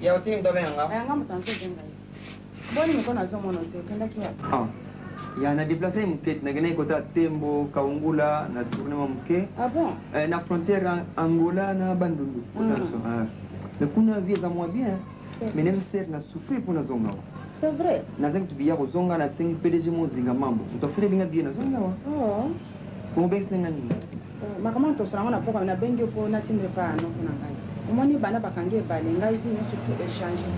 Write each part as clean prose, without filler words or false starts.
Ya uti ndo benga. Anga mutanzo benga. Boni mkono azomono te kenda kiwa. Ya na déplacer mke na gene kota Tembo, Kaungula na tourner mke. Ah bon? Na frontière Angola na Bandundu. Na kuna visa moi bien. Mais nem ser na souffrir pour na zonga. C'est vrai. Na zangu tubia ko zonga na 5 PDG mo zinga mambo. Utafure binga bien na zonga wa. Oh. Ko bes na ngani. Makama to sanga na poka na bengi po na timbe pa no kuna ngai. Umoni bana bakange bale ngai vino surtout échanger.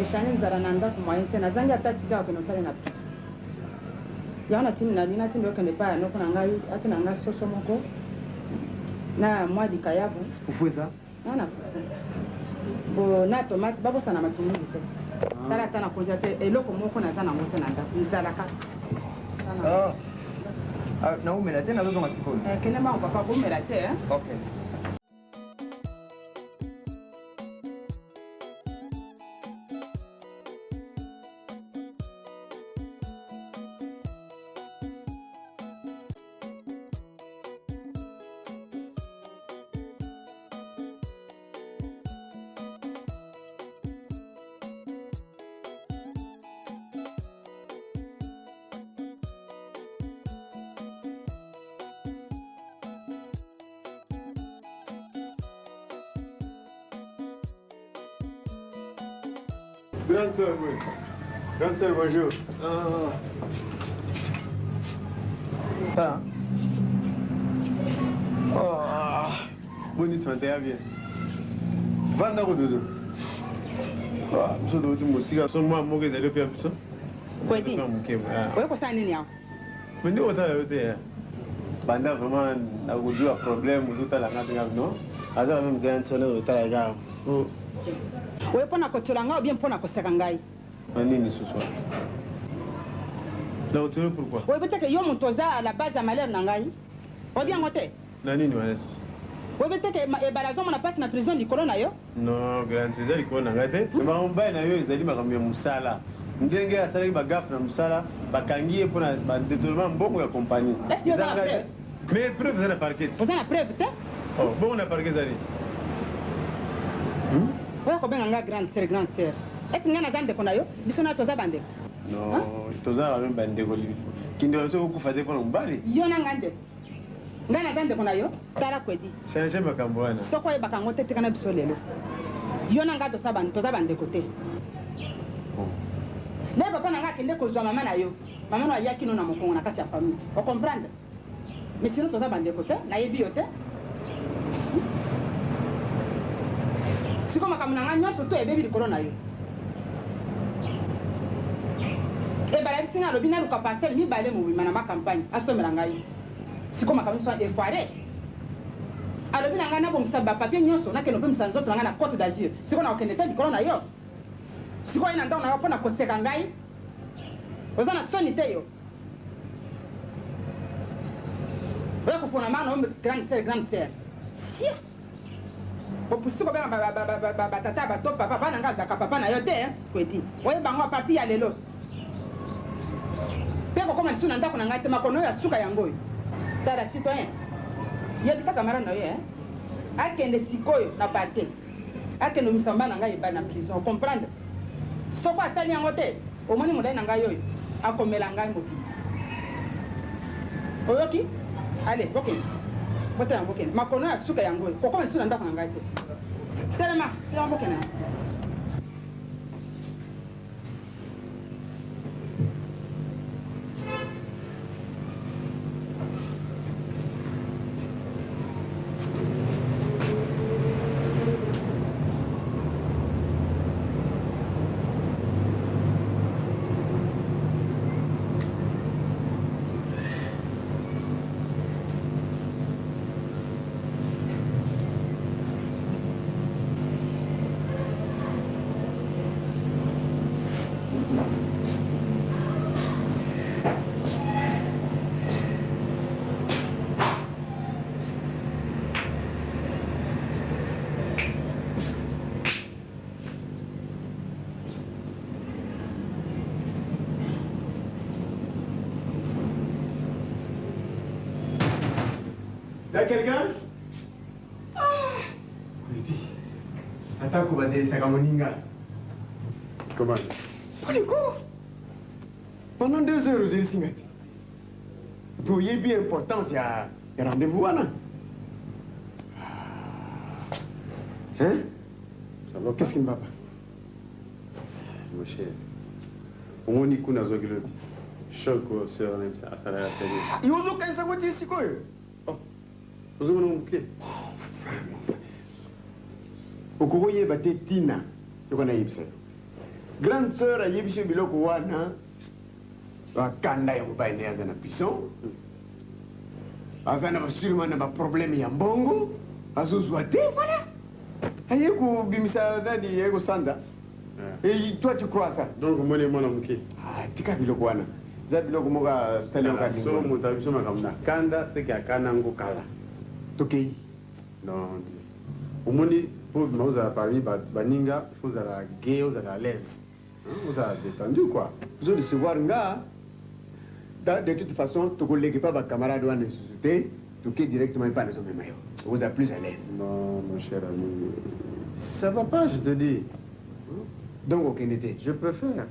Échanger nzara nanda kuma yente na zanga tatika ko no tale na pesa. Yana timu na dina timu yokende pa no kuna ngai akina ngai soso moko. Na mwadi kayabu. Ufueza? Nana. Bo na tomate babo sana matungulu te. Tala tana koja te eloko moko na zana moto na nda. Nzalaka. Na umela tena zozo masiponi. Kene ma papa umela te Okay. Grande sœur, oui. Grande sœur, bonjour. Bonne santé, bien. Vanda Rododo. Monsieur de Moussiga, son moi, mon gars, il a fait un peu ça. Quoi dit? Oui, pour ça, il y a. Mais nous, on a été. Banda vraiment, a eu un problème, vous avez un non? Azar même grande sœur, vous avez un Oui, pour na kotulanga ou bien pour na kosekangai. Nini ce soir? Là, tu veux pourquoi? Oui, peut-être que yo montoza à la base à malheur nangai. Ou bien moté? Nini Manes? Oui, peut-être que balazo mon passe na prison du corona yo. Non, grand trésor du corona ngate. Mais on va na yo ezali makamya musala. Ndenge asali bagaf na musala, bakangiye pour na détournement mbongo ya compagnie. Est-ce que vous avez la preuve? Mais preuve c'est la parquet. Vous avez la preuve, t'es? Oh, bon on a parquet zali. Oui, combien nga grande sœur. Est-ce que nga na zande kona yo? Bisona toza bande. Non, toza même bande ko libi. Kinde on se ko fade ko mbali. Yo na ngande. Nga na zande kona yo? Tala kwedi. Changer makambo wana. Soko ye bakango tete kana biso lelo. Yo na nga toza bande côté. Le papa na nga kende ko zwa mama na yo. Mama no ayaki no na mokongo na kati ya famille. O comprendre? Mais sinon toza bande côté, na yebi yo te. Siko makamuna nga nyonso to ebebi likolo na yo. Bala bisinga lobi na luka parcelle mibale mobima na ma campagne asomela ngai. Siko makamuna so efoire. Alobi na nga na bomisa ba papier nyonso na keno pemisa nzoto na nga na Côte d'Azur. Siko na okende te likolo na yo. Siko ina ndao na yo pona koseka ngai. Oza na soni te yo. Oya kufuna mana ombe grande sœur. Si. Opusuko bana batata bato papa bana ngaza ka papa na yo te kweti. Oye bango parti ya lelo. Peko koma tsuna ndako na ngate makono ya suka yango. Tara citoyen. Yebisa kamera na yo akende sikoyo na parti. Akende misamba na ngai ba na prison, comprendre? Soko asali yango te. Omoni modai na ngai yo. Akomela ngai motu. Oyoki? Allez, okay. Bota yango kene. Makono ya suka yango. Kokoma tsuna ndako na ngai te. Telema, yango kene. Y'a quelqu'un? Attends qu'on va se laisser à Moninga. Comment? Pendant 2 heures, vous allez s'ingati. Pour y bien importance, il y a rendez-vous là. Hein? Ça va? Qu'est-ce qui ne va pas? Mon cher, on y connaît ce que choc, c'est un salaire à télé. Il y a aucun savoir ici quoi? Oh, vous avez un bouquet. Au courant, il y a des Tina. Tu connais Ibsen. Grande sœur a Yébishe Biloko Wana. Kanda ya mubaine aza na pisson. Aza na sûrement na problème ya mbongo. Azozwa te voilà. Ayeko bimisa dadi yeko sanda. Et toi tu crois ça? Donc moi les mona muke. Ah tika biloko wana. Za biloko moka salio ka so mutabiso makamna. Kanda c'est ka kanango kala. Tokei. Non. Omoni pour nous à Paris baninga, faut à gay, aux à l'aise. Vous avez détendu quoi? Vous allez se voir nga. De toute façon, tu ne connais pas votre camarade dans la société, tu es directement pas dans le même maillot. Vous êtes plus à l'aise. Non, mon cher ami. Ça va pas, je te dis. Donc, aucun été. Je préfère.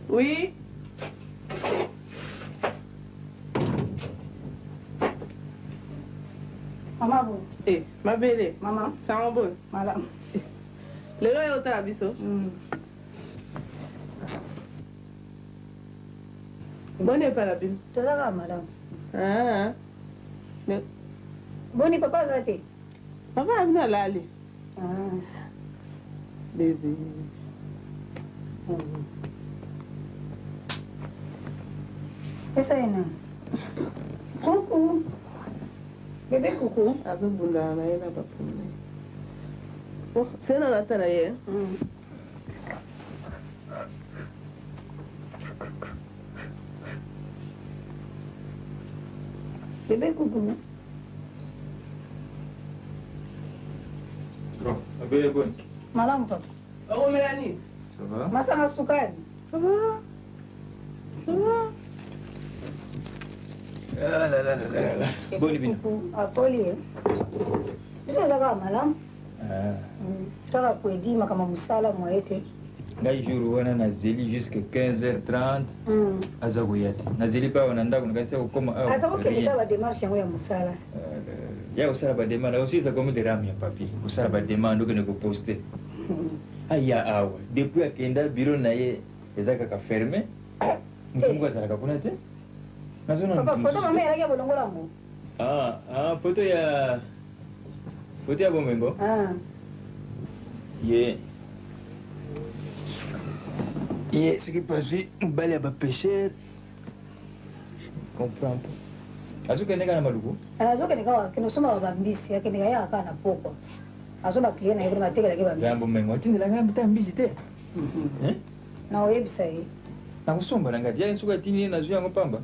Oui. Maman bon. Eh, ma belle. Maman. Ça va bon. Madame. Le loyer au Tarabiso. Bonne pas la bine. Tu là, madame. Ah. Boni papa zate. Papa a venu à l'aller. Ah. Bébé. Qu'est-ce que c'est? Coucou. Bébé coucou. Azo bunda na yena papa. Oh, c'est dans la taraye. Bébé coucou. Bon, appelez quoi? Madame papa. Oh, Mélanie. Ça va? Masana sukari. Ça va? Ça va? Ah là là là là là. Bon, Libina. Apoli. Biso zaka malamu. Ah. Taka kuedima kama musala mwaete. Ngai jour wana nazeli jusqu'à 15h30. Azagoyate. Nazeli pa wana ndako nakasa kokoma awa. Azakokende ba démarche yango ya musala. Ya usala ba demande aussi ça comme des rames ya papier. Usala ba demande que ne ko poster. Aya awa. Depuis akenda bureau na ye ezaka ka fermé. Mutungu azala ka kuna te. Nazona Papa foto mama yake bolongola ngo. Photo ya Bomengo. Ye ce qui passe bali ya ba pêcheur. Comprends pas. Azuka neka na maluku. Azokende kawa kinosoma ba mbisi yake ndika ya kana poko. Azoba client na yebo mateka yake ba mbisi. Jambo mengo atindela ngamba tambisi te. Na oyebisa ye. Na kusomba na ngati ya nsuka tini na zuya ngopamba.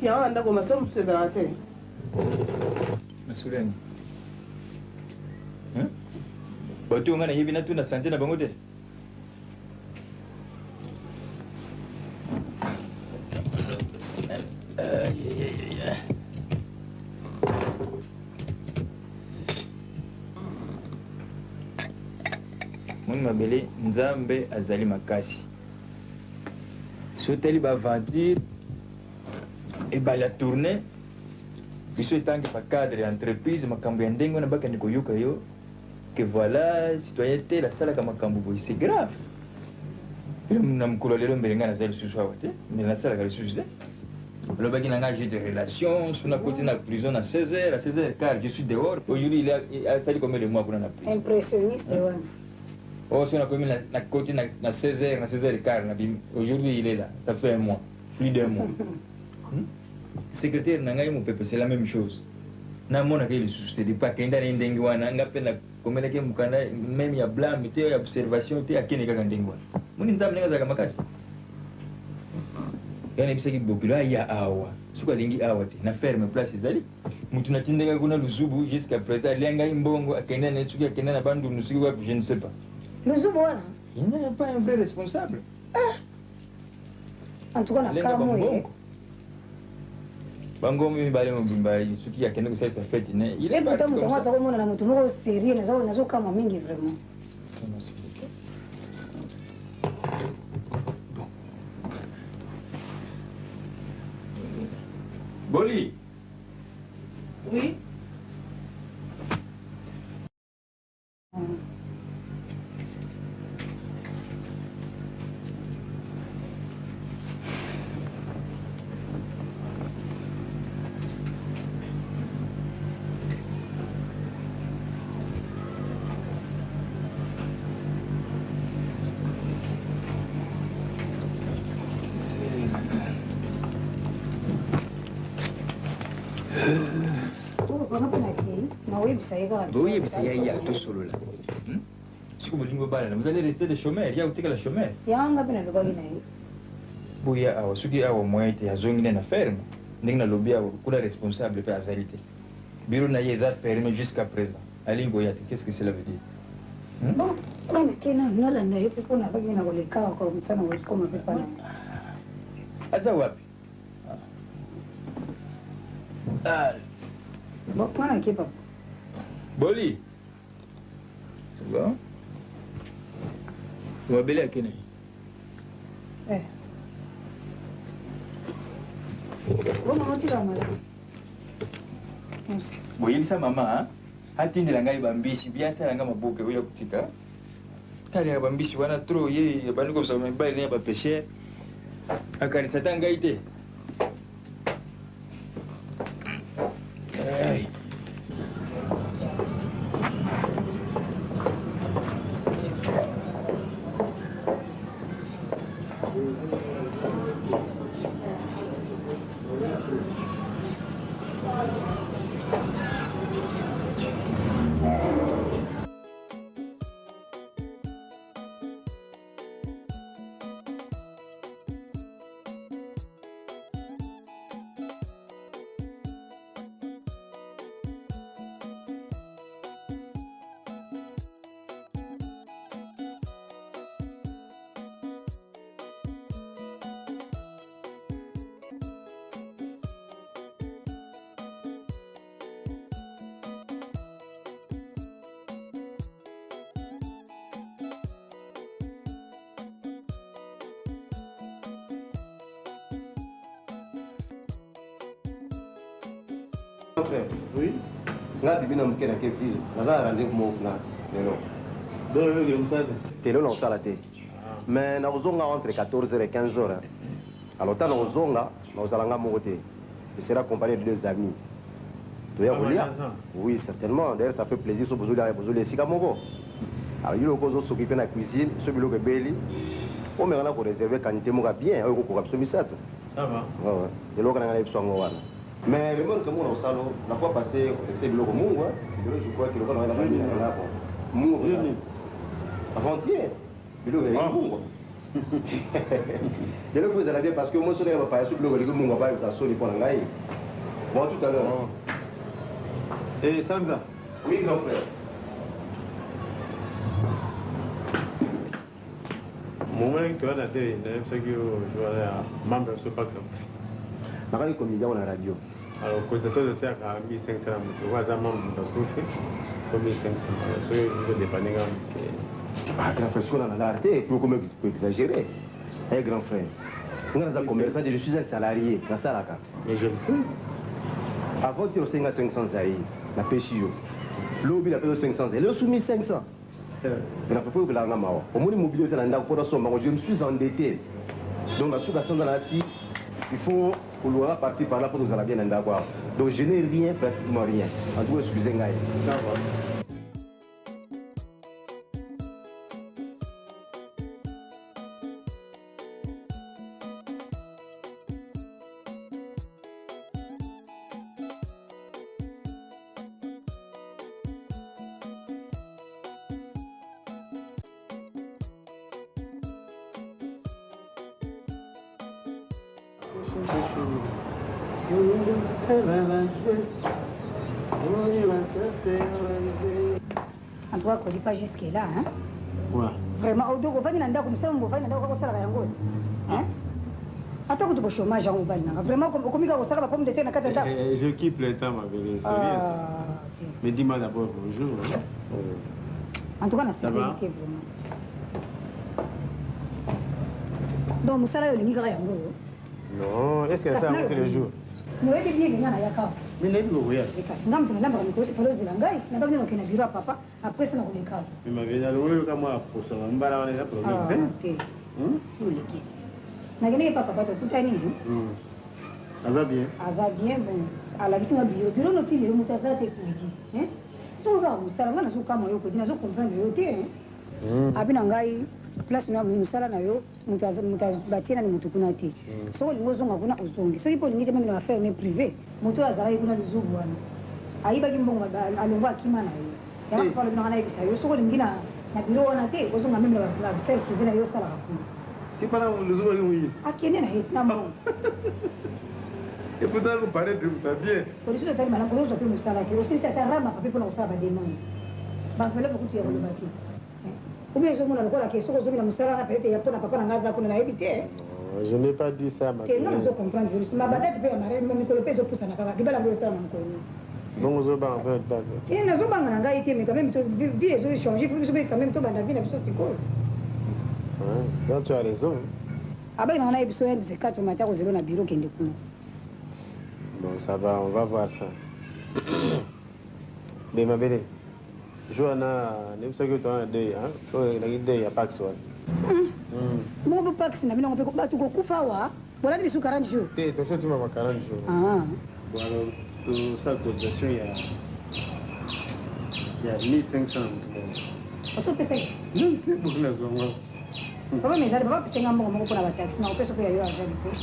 Ya anda kwa masomo sasa te. Masulani. Watu ngana hivi na tuna sante na bangote. Moni mabele nzambe azali makasi. Soteli ba aventure et ba la tournée biso etangi pa cadre ya entreprise makambo ya ndenge wana bakende koyoka yo que voilà citoyenneté lasalaka makambo boye c'est grave na mokolo lelo mbele ngai naza lisusu awa te mbele nasalaka lisusu te alobaki na ngai jeu de relation so nakoti na prison na 16h à 16h15 je suis dehors aujourd'hui asali combien de mois kuna na prison impressionniste wana oh so nakomi nakoti na 16h na 16h15 na bimi aujourd'hui il est là ça fait un mois plus d'un mois secrétaire na ngai mopepe c'est la même chose namonaka ye lisusu te depuis akenda na ye ndenge wana nga mpe nakomelaki mokanda meme ya blame te ya observation te akende kaka ndenge wana moni nzambe ndenge azalaka makasi yana yebisaki bokilo aya awa soki alingi awa te na ferme place ezali mutu natindaka kuna luzubu jusqu'à présent alia ngai mbongo akenda na ye soki akenda na bandundu soki wapi je ne sais pas luzubu wana il n'est pas un vrai responsable en tout cas na karamu ye bango mibale mobimba soki akende kosalisa fete ne il est pourtant moto yango aza komona na moto moko sérieux nazokama mingi vraiment Boli. Oui. boyebisa ya ya tosolola soki bolingi obalana vous allez rester de chômeur ya kotikala chômeur yanga mpe nalobaki na ye boya awa soki awa moyen te azongi nde na ferme ndenge nalobi awa kuna responsable mpe azali te biro na ye eza ferme jusqu'à présent alingi boya te qu'est ce que cela veut dire bon wana ke nalanda ye mpe mpo nabaki na koleka kwa mosana kokoma mpe pana aza wapi bon wana ke papa Boli. Bon. Mobile akene. Bon, maman, tu vas mal. Merci. Boyebisa mama, atindela ngai bambisi biasa nga maboke oya kutika. Tali ya bambisi wana trop ye banduko so mibali ne ba pêcher. Akarisa tanga ite. Ai. Oui. Nga bibi na mukena kefi. Naza rendez-vous mo na lelo. Donc, il y a Telo na osala te. Mais na ozonga entre 14h et 15h. Alors tant na ozonga, na ozalanga moko te. Je serai accompagné de deux amis. Tu es Rolia? Oui, certainement. D'ailleurs, ça fait plaisir sur besoin de sika moko. Alors il y a aussi s'occuper de la cuisine, ce bilo que belli. On me rend pour réserver quantité moka bien, on ko kapso misato. Ça va. Ouais. Et là on a les soins wana. Mais le monde comme on au salon, la fois passée, c'est bilo comme moi, je crois que le monde on a la famille là. Moi. Avant-hier. Bilo que moi. Je le vous allez parce que moi je n'ai pas sur bilo que moi va pas ça pour ngai. Bon tout à l'heure. Et Sanza. Oui, grand frère. Moment que on a été, c'est que je vais membre de ce pacte. Nakali comédien on la radio. Alors cotisation de ça à 1500 je vois ça membre de ce fait comme 1500. So je vais dépanner Ah grand frère, on a l'arrêté, pour comment peut exagérer. Eh grand frère. On a un commerçant, je suis un salarié, dans ça là. Mais je le sais. Avant tu as 500 zaï, la pêche yo. L'obi la pêche 500 zaï, le soumis 500. Mais la pêche la ngama. Au moins immobilier c'est l'anda pour la somme. Je me suis endetté. Donc la sous-garçon dans la scie, il faut vouloir partir par là pour nous aller bien d'accord. Donc je n'ai rien, pratiquement rien. En tout cas, excusez-moi. En tout cas, on pas jusque là, hein? Ouais. Vraiment, au dos, on va dire que nous sommes au hein? Attends que tu vas au chômage en Oban. Vraiment, comme on s'arrête à pomme de terre dans 4 ans. Je quitte le temps, ma belle. Mais dis-moi d'abord bonjour. En tout cas, c'est la vérité, vraiment. Donc, nous sommes là, le Nigeria. Non, est-ce que ça va tous les jours? Nous avons bien les gars, d'accord. Mais les jours, oui. Nous avons bien les followers de l'angai. Nous avons bien le bureau à papa. Après, c'est dans le cas. Mais ma belle, alors, comme moi, pour ça, on va aller là pour le faire. Nagene papa papa tout tani. Aza bien. Aza bien bon. Ala kisi na bureau no ti le mutaza te kuji. Hein? So ga musala na so kama yo ko dina so comprendre yo te hein. Abina ngai place na musala na yo mutaza batina ni mutu kuna te. So ngo zonga kuna uzongi. So ipo ngite mimi na affaire ne privé. Mutu azara kuna luzubu wana. Aiba kimbongo alongwa kimana yo. Ya kwa bino na ibisa yo so ngina na bureau wana te ko zonga mimi na affaire privé na yo sala kuna. Tu parles de l'oiseau oui. Ah, qui est né là, et pourtant, vous parlez de ça bien. Pour les choses de taille, madame, pour nous, on peut nous salader. Aussi, c'est un rame à papier pour nous salader des mains. Bah, vous l'avez beaucoup tiré le bâti. Ou bien, je me dis la question, je me salader à papier, il y a pas de papa dans Gaza qu'on a évité. Je n'ai pas dit ça, ma fille. Non, je comprends. Ma bataille, tu peux la marrer, mais le pèse au pouce à la cavale. Tu peux la voir ça, mon connu. Non, vous avez en fait pas. Et nous avons un gars qui mais quand même, vie et choses changent. Puis, vous quand même, tout dans la vie, la chose, c'est cool. Donc, tu as raison. Ah ben, on a besoin de ces 4 matins au zéro dans le bureau qui est découvert. Bon, ça va, on va voir ça. Mais ma belle, Johanna, ne sais que tu as un deuil, hein? Tu as un deuil à Pax, ouais. Mon beau Pax, on peut pas tout faire, voilà, tu es sous 40 jours. Tu es sur 40 jours. Ah. Bon, alors, tout ça, cotisation, il y a 1500 tout le monde. On se fait ça. Non, c'est pour la zone. Papa, mais j'arrive pas à passer un bon moment pour la taxe. Non, on peut se faire ailleurs à j'habite.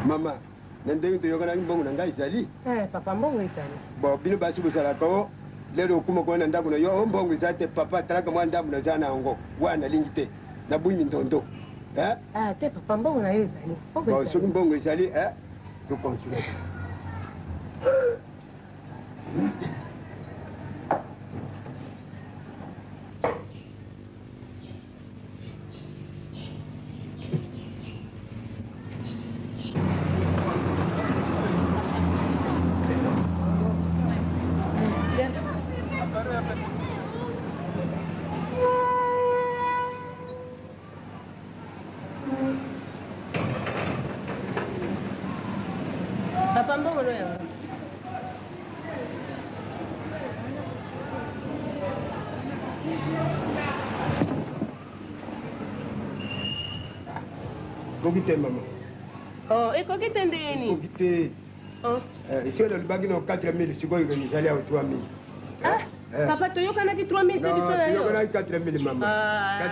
Mama, nandenge toyokana mbongo na ngai ezali? Papa mbongo ezali. Bon, bino basi bozalaka o lelo okuma kona ndako na yo mbongo eza te papa talaka mwa ndambo naza na yango wana lingi te nabuyi mindondo. Te papa mbongo na yo ezali. Bon, soki mbongo ezali, tocontinue. Papa mbongo no yango. Kokite maman. Oh, et kokite ndeni? Kokite. Oh. Ici on a le bagage en 4000, c'est quoi ils allaient à 3000. Ah, papa toyoka na ki 3000 te biso na yo. Non, toyoka na 4000 maman.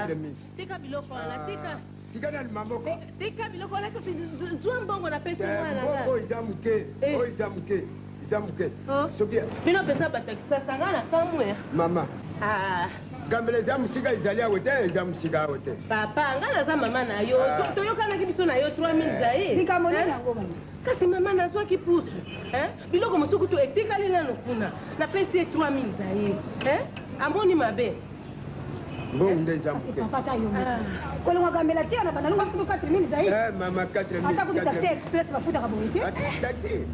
4000. Tika biloko wana, tika. Tika na maman. Tika biloko wana kasi zwa mbongo na pesa mwana nga. Mbongo izamuke. Oh izamuke. Izamuke. Soki bino pesa batakisa sanga na kamwe. Mama. Ah. Gambele za musika izali awote, za musika awote. Papa, ngana za mama na yo. Toyoka na ki biso na yo 3000 zaye. Tika moni na ngoma. Kasi mama nazwa kipusu. Biloko mosuku to etikali nano kuna. Na pesa 3000 zaye. Amoni mabe. Bon ndeza muke. Papa yo. Kolo ngambela tia na bana lunga futu 4000 zaye. Mama 4000. Hata kutaxi express bafuta kabonite. Taxi.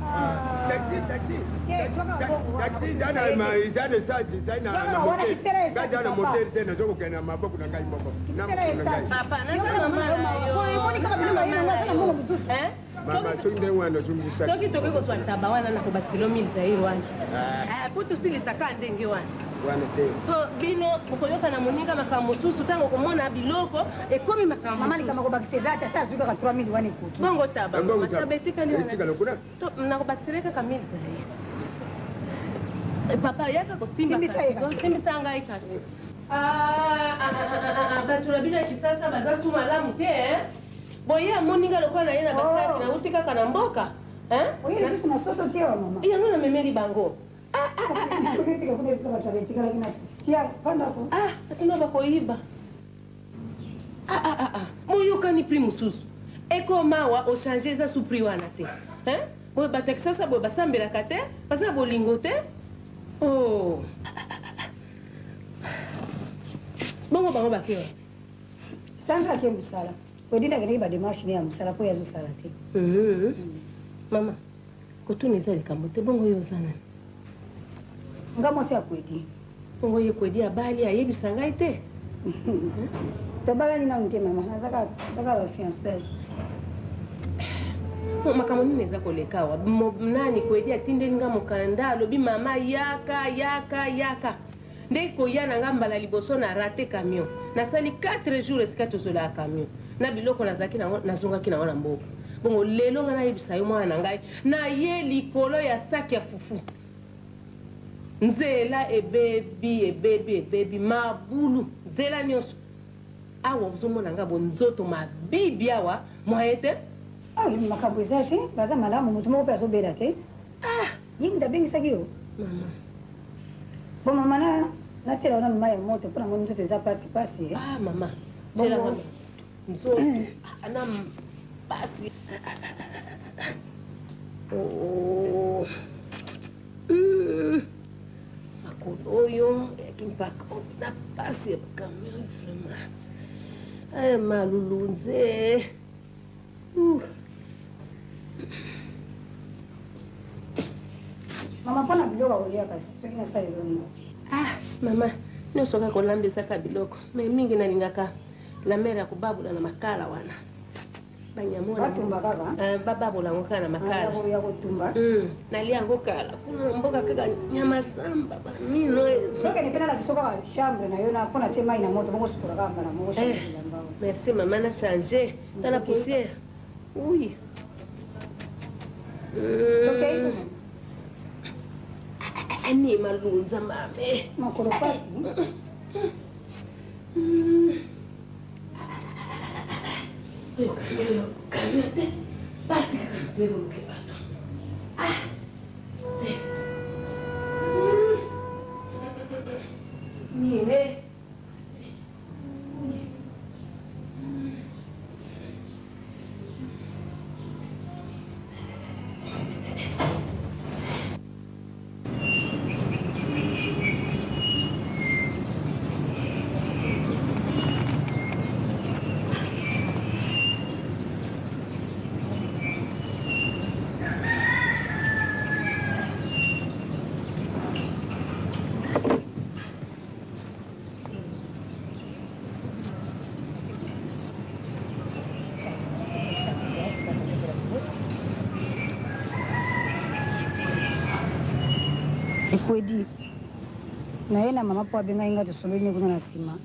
Taxi zana saji zana na moteur. Gaja na moteur tena zoko kana maboko na ngai moko. Na ngai. Papa na mama yo. Moni kama bila yo na mungu mzuri. Mama sunde wana zungisa. Toki toki ko swanta bawana na kubatilo 1000 zaire wana. Putu sili saka ndenge wana. Wana te. Bino mukoyoka na moninga makamususu tango komona biloko ekomi makamususu. Mama ni kama kubakiseza hata sasa zuka ka 3000 wana ikuti. Bongo taba. Tabetika ni wana. Tika lokuna. To na kubakiseleka kamili zaire. Papa yaka ko simba kasi. Simba sanga ikasi. Batula bila kisasa bazasu malamu te boya moninga lokwa na yena basaki na utika kana mboka oye biso na soso tie wa mama yango na memeli bango tika kuna tika batabeti kala kina tia panda ko asino bakoiba moyoka ni prix mususu eko mawa o changer za supri wana te boye batak sasa boye basambelaka te basa bolingo te oh bongo bango bakewa sanga ke musala odinda kene ba démarche ya musala ko yazo sala te mama kotuni zali kamote bongo yo zana ngamo se akwedi bongo ye kwedi abali ayebisa ngai te tabala ni na unte mama nazaka ba fiancé makambo nini eza kolekawa nani kwedi atinde nga mokanda lobi mama yaka nde koya na nga mbala liboso na rate camion nasali 4 jours esika tozola camion na biloko nazalaki nazongaki nango na mboka bongo lelo nga nayebisa yo mwana na ngai naye likolo ya saki ya fufu nzela ebebi mabulu nzela nyonso awa ozomona nga bonzoto mabibi awa mwaye te makambo eza te baza malamu motu moko mpe azobela te yingi ndabengisaki yo bon mama natiela wana mama ya moto mpona ngo nzoto eza pasi mama tielanga nzoto ana pasi makolo oyo yaki mpaka na pasi ya bakamion vraiment aya malulunze mama mpona biloko akolia kasi soki nasala elongo mama nyonso kaka kolambisaka biloko me mingi nalingaka la mere ya kobabola na makala wana batumba kaka bababola yango kaka na makala ya kotumba nalia yango kala kuna na mboka kaka nyama samba bamino sokene mpena na biso kaka chambre na yo mpona tie mai na moto bongo sukola kaka mbala moko merci mama na change tala poussière oui ani malunza mame makolo pasi Kalmete, pasi kalmete lo que bato. Mire. ekwedi naye na mama mpo abengai nga tosololi kuna na nsima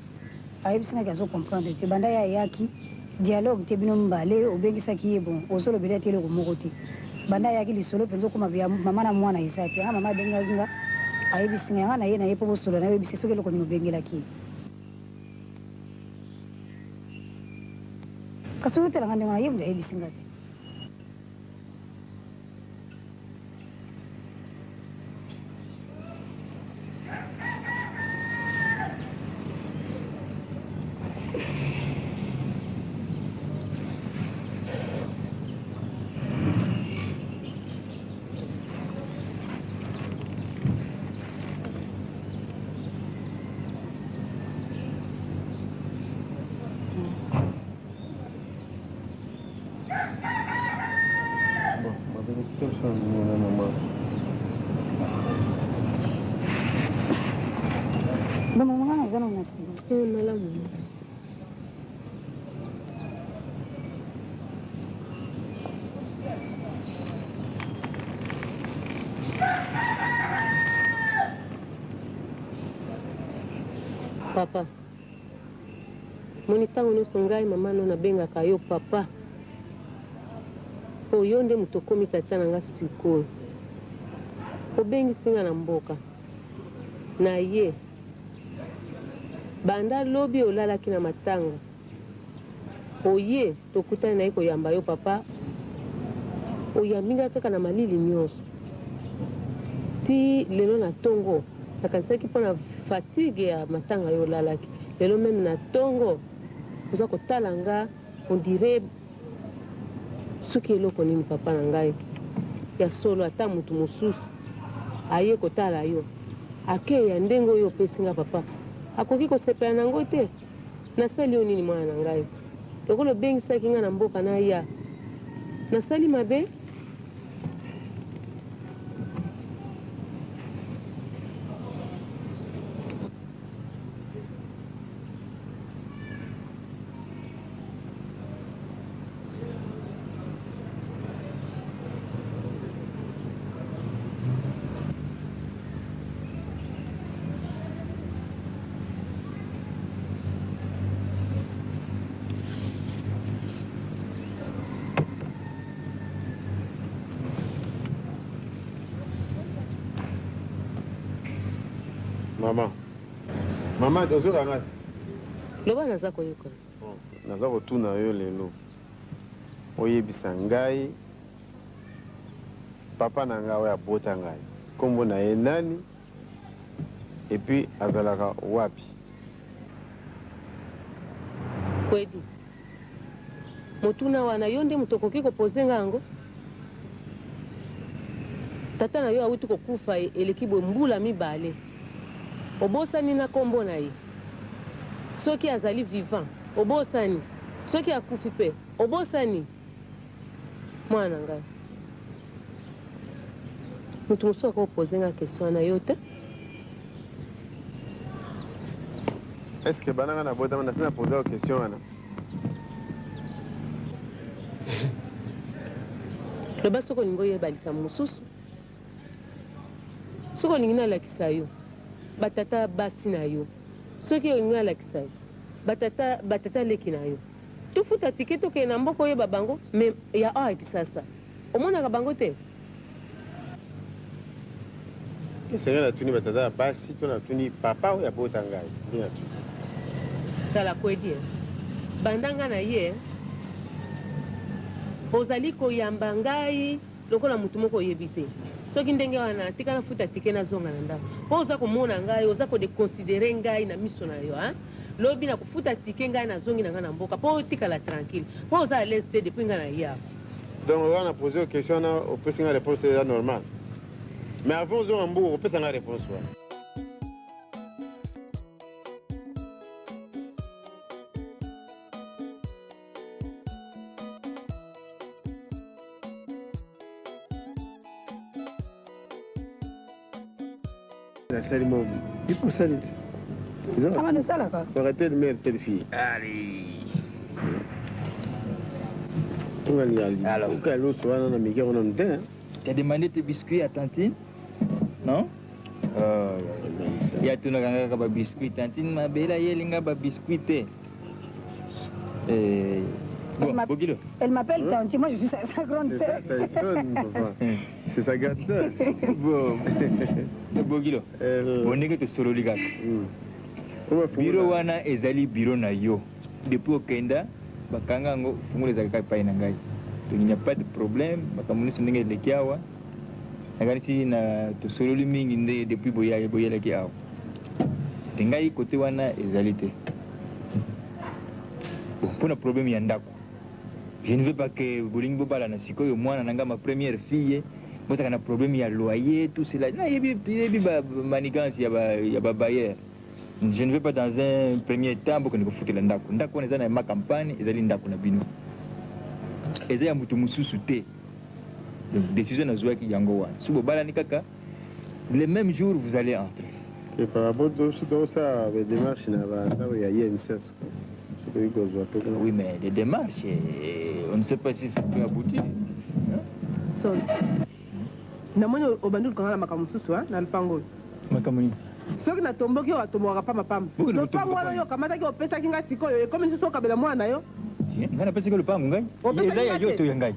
ayebisinaki azocomprendre te banda ye ayaki dialogue te bino mbale obengisaki ye bon osolobeli ate eloko moko te banda ayaki lisolo mpenza okoma bya mama na mwana eza te anga mama abengaki nga ayebisi nga yanga na ye na ye mpo bosolola na yebisi soki eloko nini obengelaki ye kasi oyotelanga ndenge na ye mutu ayebisi nga te bamamanga aza na masiba malamu papa moni ntango nyonso ngai mama no nabengaka yo papa oyo nde moto okomi tata na nga sikoyo obengisi nga na mboka na ye banda lobi olalaki na matanga oye tokutani na ye koyamba yo papa oyambi nga kaka na malili nyonso ti lelo na tongo nakanisaki mpo na fatigue ya matanga yo olalaki lelo meme na tongo oza kotala nga ondire soki eloko nini papa na ngai ya solo ata motu mosusu aye kotala yo akeya ndenge oyo opesi nga papa akoki kosepela nango te nasali yo nini mwana na ngai lokola obengisaki nga na mboka na ya nasali mabe mama ozoka ngai loba naza koyoka naza kotuna yo lelo oyebisa ngai papa na ngai oyo abota ngai nkombo na ye nani epuis azalaka wapi kwedi motuna wana yo nde moto okoki kopoze nga yango tata na yo awuti kokufa eleki boye mbula mibale obosani na nkombo na ye soki azali vivant obosani soki akufi mpe obosani mwana na ngai moto mosusu akopoze nga question na yo te estce bana nga na botama nasi na poza o question wana loba soki olingi oyeba likambo mosusu soki olingi nalakisa yo batata basi na yo soki olingi alakisa yo batata leki na yo tofuta tike tokende na mboka oyeba bango me ya awa kisasa omonaka bango te esenge natuni batata ya basi to natuni papa oyo abota ngai nde natuni tala kwedi bandanga na ye ozali koyamba ngai lokola motu moko oyebi te soki ndenge wana tika nafuta tike nazonga na ndako mpo oza komona ngai oza kodekonsidere ngai na miso na yo lobi na kofuta tike ngai nazongi na ngai na mboka mpo otikala tranquille mpo oza alese te depuis ngai na ye donc oza na pose question wana opesi nga réponse eza normal mais avant ozonga mbuka okopesa nga réponse wana nasali momo ikosali te ama nosalaka aurait mère telle fille Allez. oka loso wana na mike wana nte Tu as demandé tes biscuits à Tantine? Non? Oh, il y a tout le monde qui a biscuits. Tantine m'a belle, il y a des biscuits. Bogilo. Elle m'appelle Tanti, moi je suis sa grande C'est ça, sœur. ça étonne, papa. C'est sa grande sœur. Bon. Bogilo. Boneke to soroli kaka. Biro wana ezali biro na yo. Depuis okenda bakanga ngo fungula ezalaka epai na ngai. Donc il n'y a pas de problème, bakamonisi ndenge eleki awa. Nakanisi na tosololi mingi nde depuis boyelaki awa. Te ngai kote wana ezali te. Bon, pour le problème ya ndako. Je ne veux pas que bolingi bobala na sikoyo mwana nanga ma première fille. Moi ça kana problème ya loyer tout cela. Na yebi ba manigance ya ba bailleur. Je ne veux pas dans un premier temps pour que nous foutons ndako. Ndako on est dans ma campagne, ezali ndako na bino. Eza ya mutu mususu te. Donc décision na zwa ki yango wana. Subo bala ni kaka. Le même jour vous allez entrer. Et par rapport à ça, avec des démarches, il y a INSS. Oui, mais les démarches, on ne sait pas si ça peut aboutir. So, namoni obandulu kangala makamususu na lupango. Makamuni. Soki na tomboki wa tomora pamba pamba. Lupango wana yo kamataki opesa kinga sikoyo ekomi siso kabela mwana yo. Ngana pesa ke lupango ngai. Eza ya yoto ya ngai.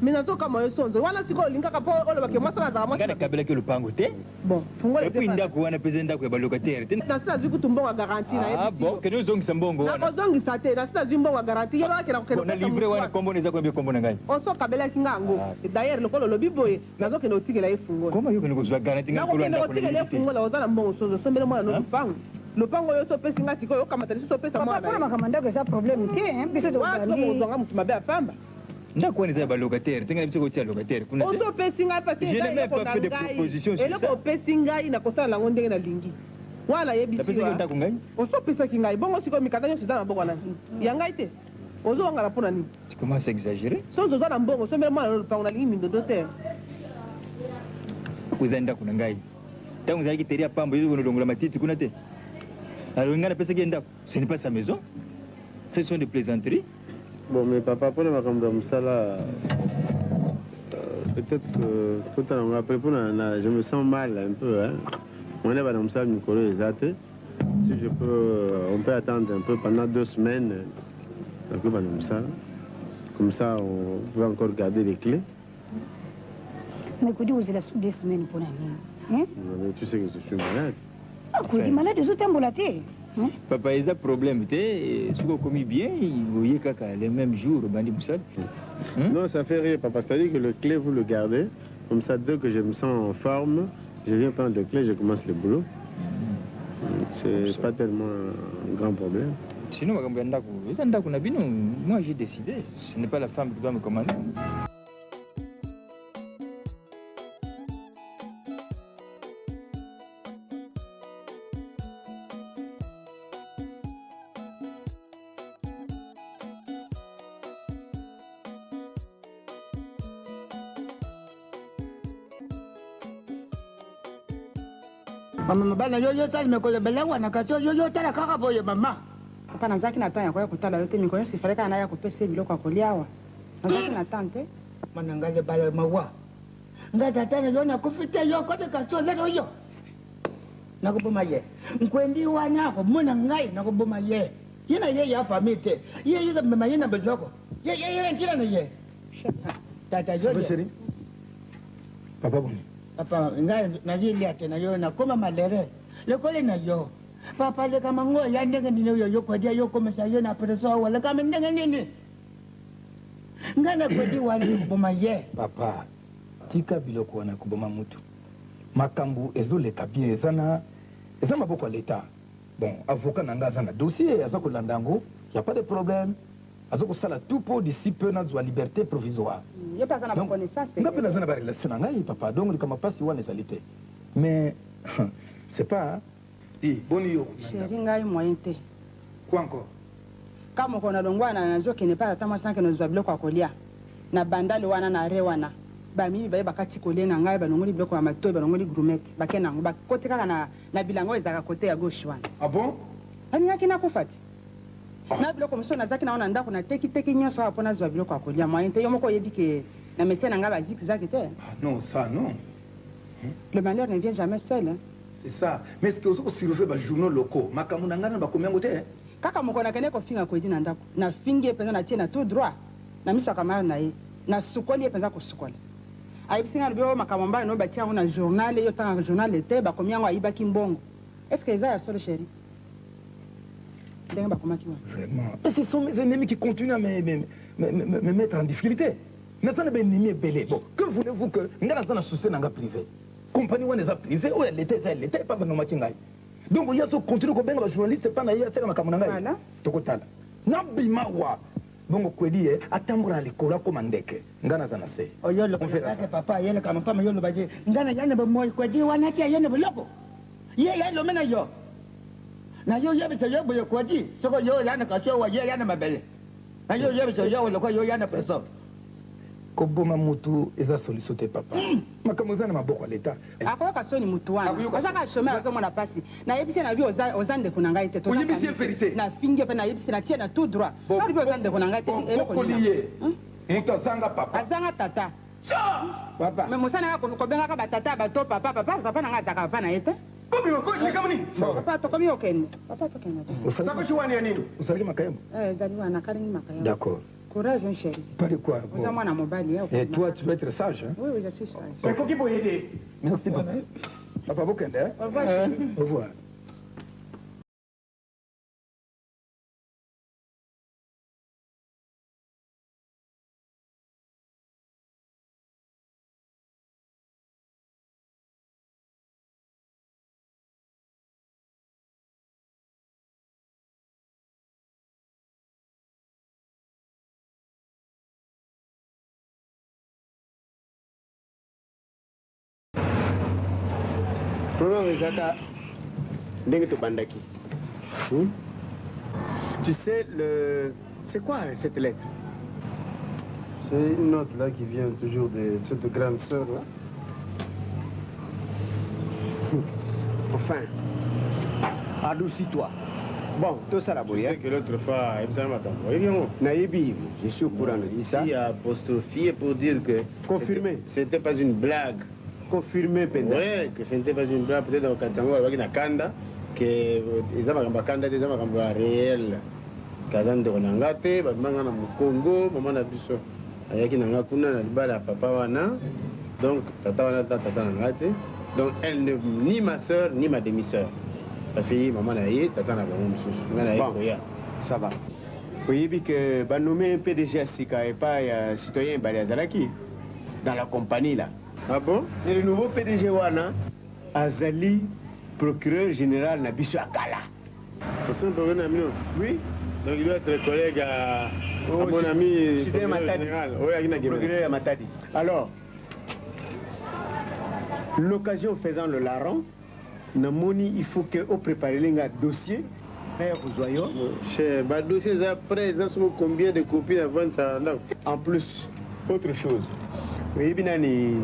Mina toka moyo sonzo wana sikoyo lingaka po olo bake mwasala za mwasala. Ngana kabela ke lupango te. Bon, fungola. Et puis ndako wana pesa ndako ya balocataire. Na sina zwi kutumbonga garantie na yebi. Ah bon, que nous zongisa mbongo wana. Na kozongisa te, na sina zwi mbonga garantie yeba ke na kokena. Na livre wana kombo neza ko kombo na ngai. Oso kabela kinga ngo. D'ailleurs lokolo lobi boye nazo ke no tikela efungola. Comment yo ke no zwa garantie ngai ko ndako. Na ko tikela efungola ozana mbongo sonzo sombele mwana no lupango. Lupango yo so pesi nga sikoyo kamata so pesa mwana. Papa kama ndako eza problème te, biso to bangi. Wa ko zonga mutu mabe afamba. Ndako wana eza ba locataire, tenga biso ko tia locataire kuna. Ozo pesi nga parce que je n'ai même pas fait de proposition sur ça. Eloko pesi ngai na kosala lango ndenge na lingi. Wala yebisi wa. Pesa ndako ngai. Ozo pesa kingai bongo siko mikata nyo sidana mbongo na. Ya ngai te. Ozo wanga la pona ni. Tu commences à exagérer. Sozo za na mbongo, sombele mwana no pango na lingi mindodo te. Kuza ndako na ngai. Tangu zaki teria pambo yizo kono dongola matiti kuna te. Alors ngana pesa ke ndako. Ce n'est pas sa maison. Ce sont des plaisanteries. Bon, mais papa, pour ma campagne, peut-être que tout à l'heure, après, je me sens mal un peu. Hein. On est dans ça, Nicolas, exact. Si je peux, on peut attendre un peu pendant 2 semaines. Comme ça, on peut encore garder les clés. Mais Koudi, vous êtes 2 semaines pour l'année. Mais tu sais que je suis malade. Ah, Koudi, malade, je suis embolaté. Papa, il y a un problème. Si vous commis bien, vous voyez kaka les mêmes jours, Bandi Moussad. Non, ça fait rire, papa. C'est-à-dire que le clé, vous le gardez. Comme ça, dès que je me sens en forme, je viens prendre le clé, je commence le boulot. C'est pas tellement un grand problème. Sinon, moi j'ai décidé. Ce n'est pas la femme qui doit me commander. Mama bana yo tala mekolo belewa na kaso yo tala kaka boye mama. Papa nazaki na temps ya koya kotala yo te mikolo nyonso ifale kaka naya kopesa biloko ya kolia awa. Nazaki na temps te. Mana ngale bala mawa. Nga tata yo na kufite yo kote kaso lero yo. Nakuboma ye. Nkwendi wana ko muna ngai nakuboma ye. Yena ye ya famite. Ye mama yena bezoko. Ye ntira na ye. Tata yo. Papa boni. Papa, ngai najilia tena yo na koma malere. Lekole na yo. Papa le kama ngo ya ndenge ni yo kwa dia yo koma sa yo na preso wala kama ndenge nini. Ngana kwa di wali kuboma ye. Papa, tika biloko wana kuboma mutu. Makambu ezoleka bien ezana maboko ya l'État. Bon, avocat nanga azana dossier azako landango, y a pas de problème. Azoko sala tout pour d'ici peu na zwa liberté provisoire. Yo pas na connaissance. Ngapi na zana ba relation ngai papa, donc kama pasi wana ezalité. Mais c'est pas boni yo. Chéri ngai moyen te. Quoi encore? Kama kona longwana na zo kene pa tama sanke no zwa biloko akolia. Na bandali wana na re wana. Ba mimi ba bakati kolia na ngai ba nongoli biloko ya matoyi ba nongoli gourmet. Ba kena ngo ba kote kaka na bilango ezaka kote ya gauche wana. Ah bon? Ani yaki na kufati. Na biloko mso nazaki naona ndako na teki nyonso hapo na zwa biloko akolia moyen te yo moko yebi ke na mesia na nga ba zigzag te. Non, ça non. Le malheur ne vient jamais seul. Hein. C'est ça. Mais est-ce que vous surveillez les journaux locaux? Makamuna ngana ba combien ngote? kaka moko nakende kofinga kwedi na ndako nafingi ye mpenza natie na tout droit na miso ya kamara na ye nasukoli ye mpenza kosukola ayebisi nga lobi oyo makambo mbala no batia yango na journal yo tanga journal te bakomi yango ayibaki mbongo est ce que eza ya solo chéri ndenge bakomaki wana Vraiment. Mais ce sont mes ennemis qui continuent à me mettre en difficulté. Maintenant, les ennemis belés. Bon, que voulez-vous que nous avons un souci dans la privé? Compagnie ou est privé ou elle était pas dans ma kingai. Donc il y a ce continue comme ben journaliste pas na ya c'est ma kamonanga. Voilà. Tokotala. Na bima wa. Bongo kwedi atambura likola komandeke. Ngana zana se. Oyo le papa yele kama pama yo le baje. Ngana yana ba moy kwedi wana tia yene buloko. Ye ya lo mena yo. Na yo yebe se yo boyo kwedi. Soko yo yana ka cho wa ye yana mabele. Na yo yebe se yo lo kwa yo yana preso. Koboma mutu eza solution te papa. Makambo zana maboko leta. akoyoka soni mutu wana ozaka chômeur azomona pasi nayebisi na bi oza ndeko na ngai te oyebisi vérité nafingi mpe nayebisi natie na tout droit obi oza ndeko na ngai te okoliye mutu azanga papa azanga tata Papa. me mosala nga kobengaka batata bato papa na ngai ataka papa na ye te Kobi okoli kamani. papa tokomi okende papa tokende te Sako shwani ya nini? Usaliki makayembo. ezali wana kalingi makaya D'accord. courage hein, chéri Pas de quoi. Bon. oza mwana mobali Et toi, tu vas être sage. Hein? oui je suis sage Mais koki boyede. Merci, papa. Papa Bokende. Hein? au revoir chéri Au revoir. Problème ezaka ndenge to bandaki. Tu sais c'est quoi cette lettre? C'est une note là qui vient toujours de cette grande sœur là. Enfin, adoucis-toi. Bon, tout ça la Tu sais que l'autre fois, il Naïbi, je suis au courant de ça. Ici, apostrophié pour dire que... Confirmé. C'était pas une blague. Confirmé, Penda. Oui, que ce n'était pas une blague. Peut-être au Katsango, avec une Kanda, que les hommes ont Kanda, des hommes ont réel. Kazan de Rolangate, Batman au Congo, maman a biso. Ayaki nanga kuna na libala papa wana. Donc, tata wana tata nangate. Donc, elle ne ni ma soeur, ni ma demi-soeur. Parce que maman a yé, tata n'a pas mon Bon, ça va. Vous savez que bah, nommé PDG à Sika et pas citoyen Baliazalaki dans la compagnie là. Ah bon? Et le nouveau PDG Wana, Azali, procureur général Nabiso Akala. Oui. Donc il doit être collègue à mon ami général. Oui, procureur à Matadi. Alors, l'occasion faisant le larron, Namoni, il faut qu'on prépare un dossier. Chez dossier, après, ils ont combien de copies avant ça? En plus, autre chose. Oui, Binani,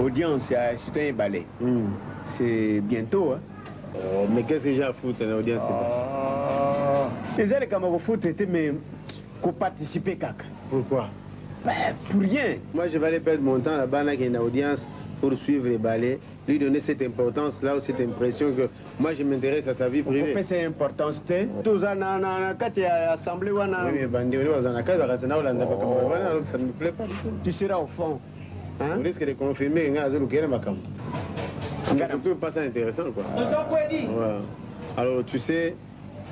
audience à Citoyen Ballet. C'est bientôt. Hein? Oh, mais qu'est-ce que j'ai à foutre à l'audience? Les gens qui m'ont foutu, mais qu'on participer, caca. Pourquoi? Ben, pour rien. Moi, je vais aller perdre mon temps là-bas, là, qui est une audience pour suivre les ballets, lui donner cette importance-là, ou cette impression que moi, je m'intéresse à sa vie privée. Pourquoi c'est important? C'était tout ça, quand tu es assemblé, oui, mais bandit, ça ne me plaît pas du tout. Tu seras au fond. Hein? On risque de confirmer que je ne pas ça intéressant, quoi. Ouais. Alors, tu sais...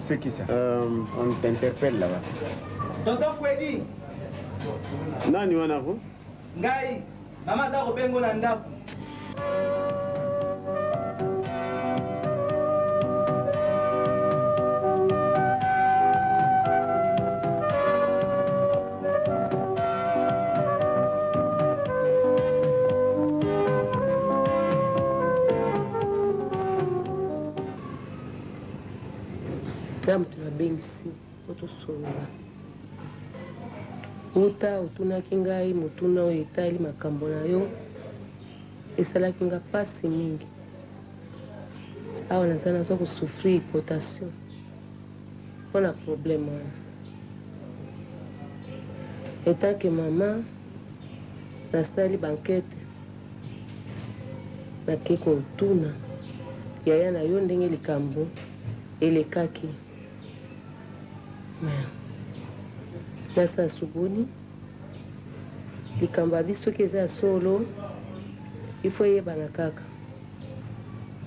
C'est qui ça? On t'interpelle là-bas. Tonton Kwedi. Nani wana ko? Ngai, mama za ko bengo na ndaku. damu tunabengisi otosunga uta otunaki ngai motuna oyo etali makambo na yo esalaki nga pasi mingi awa naza naza kosouffrir hypotation mpona problème wana etanke mama nasali bankete nakei kotuna yaya na yo ndenge likambo elekaki nasa subuni likambo ya biso soki eza ya solo ifo eyebana kaka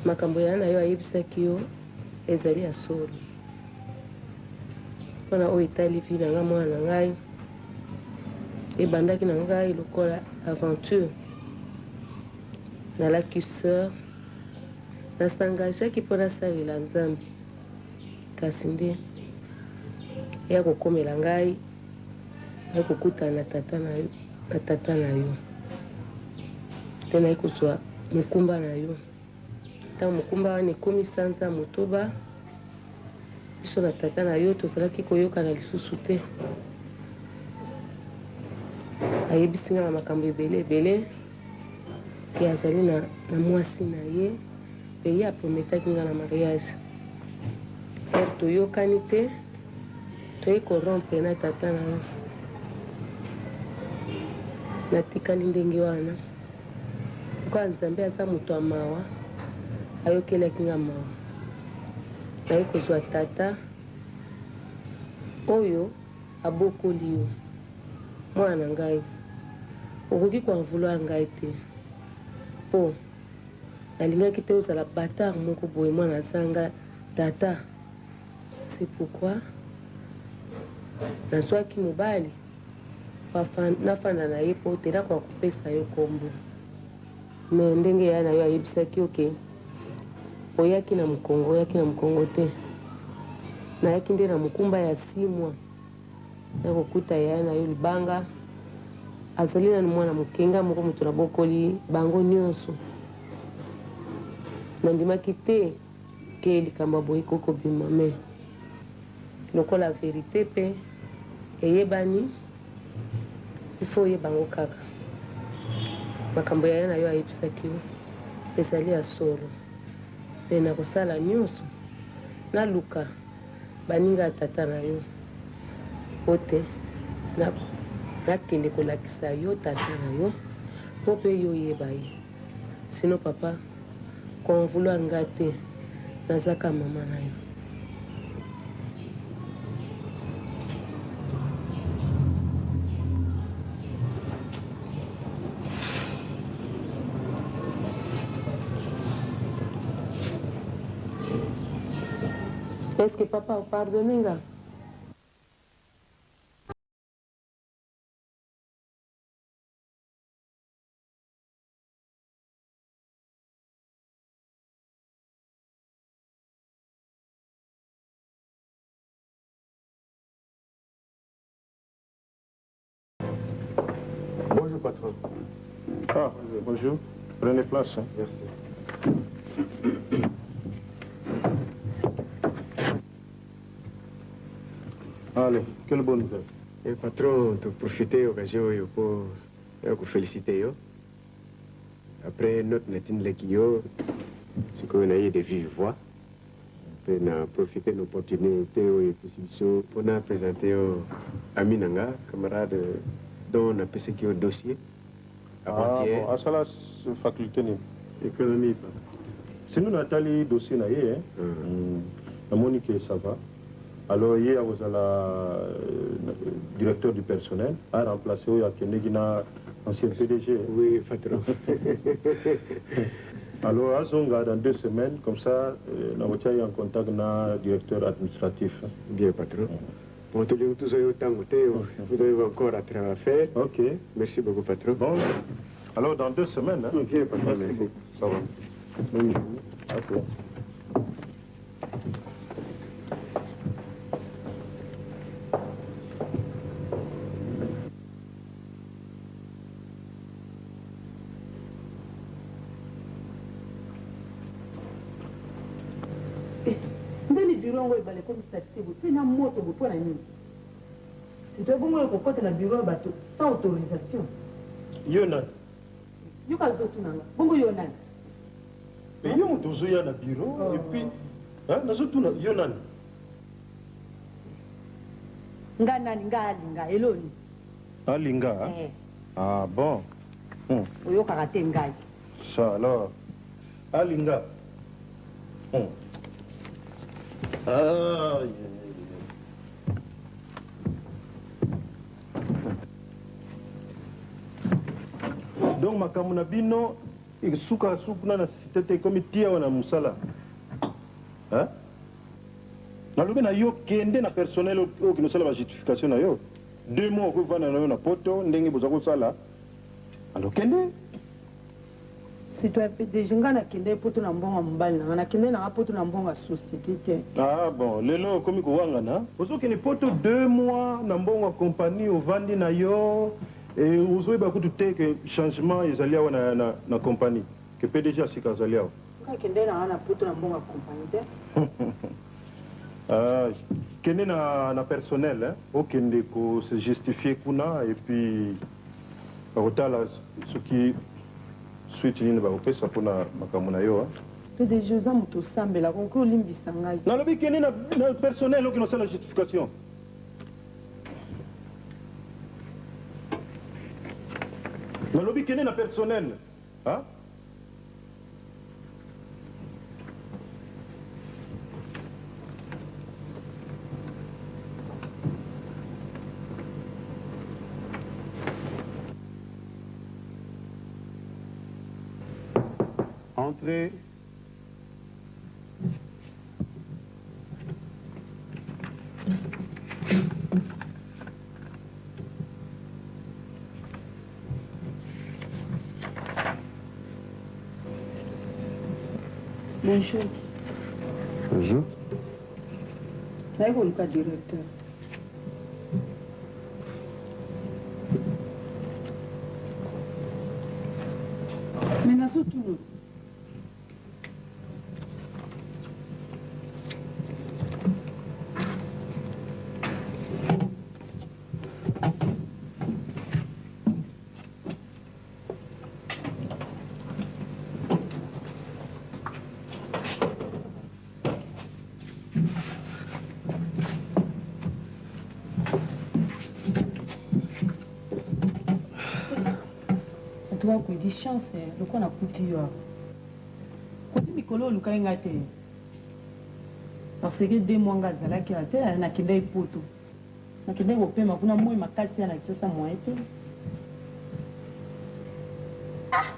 makambo ya na yo ayebisaki yo ezali ya solo mpona oyo etali vi na nga mwana na ngai ebandaki na ngai lokola aventure nalaki sœur nasangageaki mpo nasalela nzambe kasi nde eya kokomela ngai ya kokutana na tata na yo mpe nayi kozwa mokumba na yo ntango mokumba wana ekomi sanza motoba biso na tata na yo tozalaki koyokana lisusu te ayebisi nga na makambo ebele ebele ke azali na mwasi na ye mpe ye aprometaki nga na mariage ere toyokani te toyi korompre na tata na yo natikali ndenge wana kwa nzambe aza moto ya mawa ayokelaki nga mawa nayi kozwa tata oyo abokoli yo mwana na ngai okoki koenvouloir ngai te mpo nalingaki te ozala batard moko boye mwana asanga tata c'est pourquoi nazwaki mobali nafanda na ye mpo te nakoka kopesa yo kombo me ndenge ya na yo ayebisaki oke oyaki na mokongo te nayaki nde na mokumba ya 6 mois nakokuta ya na yo libanga azali nanu mwana mokenga moko moto nabokoli bango nyonso nandimaki te ke likambo boye kokobima me lokola verite mpe eyebani ifo oyebango kaka makambo ya na yo ayebisaki yo ezali ya solo mpe nakosala nyonso naluka baninga ya tata na yo po te nakende kolakisa yo tata na yo mpo mpe yo oyeba ye sino papa konvouloir nga te nazaka mama na yo est-ce que papa opardonne nga Bonjour, patron. Ah, bonjour. Prenez place. Hein. Merci. Allez, quelle bonne nouvelle. Patron, tu profiter de l'occasion pour vous féliciter. Après notre netine Lekio, ce qu'on a eu de vive voix, on a profité de l'opportunité et possibilité pour nous présenter à Minanga, camarade dont on a passé qui au dossier. Avant-hier. Ah, bon, ça là, c'est faculté. Économie. Si nous avons le dossier, la Monique, ça va. Alors, hier, vous avez le directeur du personnel a remplacé l'ancien PDG. Oui, patron. Alors, à Zonga, dans 2 semaines, comme ça, nous avons en contact avec le directeur administratif. Bien, patron. Bon, tous autant, vous avez encore à travailler à faire. Ok. Merci beaucoup, patron. Bon, alors dans 2 semaines. Hein? Ok, patron, merci. Ça va. Oui. Ok. ndeni biro yango ebale ekomisa te bote na moto bopo na nini sito ebongo ekokota na biro ya bato sans autorisation Yo nani? yo kazotunanga bongo yo nani Mais yo moto ozoya na bureau et puis nazotuna yo nani? nga nani nga alinga eloni Alinga? Ah bon. oyokaka te ngai Ça alors. Alinga. Donc makambo na bino suka sukuna na sitete komi tia wana musala. Hein? Nalobi na yo kende na personnel oyo kinosala ba justification na yo. 2 mois ko vana na yo na poto ndenge boza ko sala. Alors kende si tu as déjà ngana kende poto na mbongo mbali na kende na poto na mbongo société te. Ah bon, lelo komi ko wangana. Ozo kene poto 2 mois na mbongo compagnie ovandi na yo. Et vous avez beaucoup de temps que changement est allé na compagnie, que PDG a sikazali allé. Quand kende na ana poto na mbongo compagnie. Ah, kende na personnel hein, okende ko se justifier kuna et puis bakotala ce qui suite ni ba opesa kuna makamuna yo hein. PDG za muto sambela ko limbisa ngai. Na lobi kende na personnel okino sala justification. Na lobi kende na personnel, hein? Entrez. Bonjour. Bonjour. Là, il y a le directeur. Mais nous sommes tous. Tu vas avoir des chances, le qu'on a coûté. Quand tu m'écoles, le cas est parce que 2 mois ngazala qui a été na kende poto. Na kende opema kuna moi makasi na kisasa moite.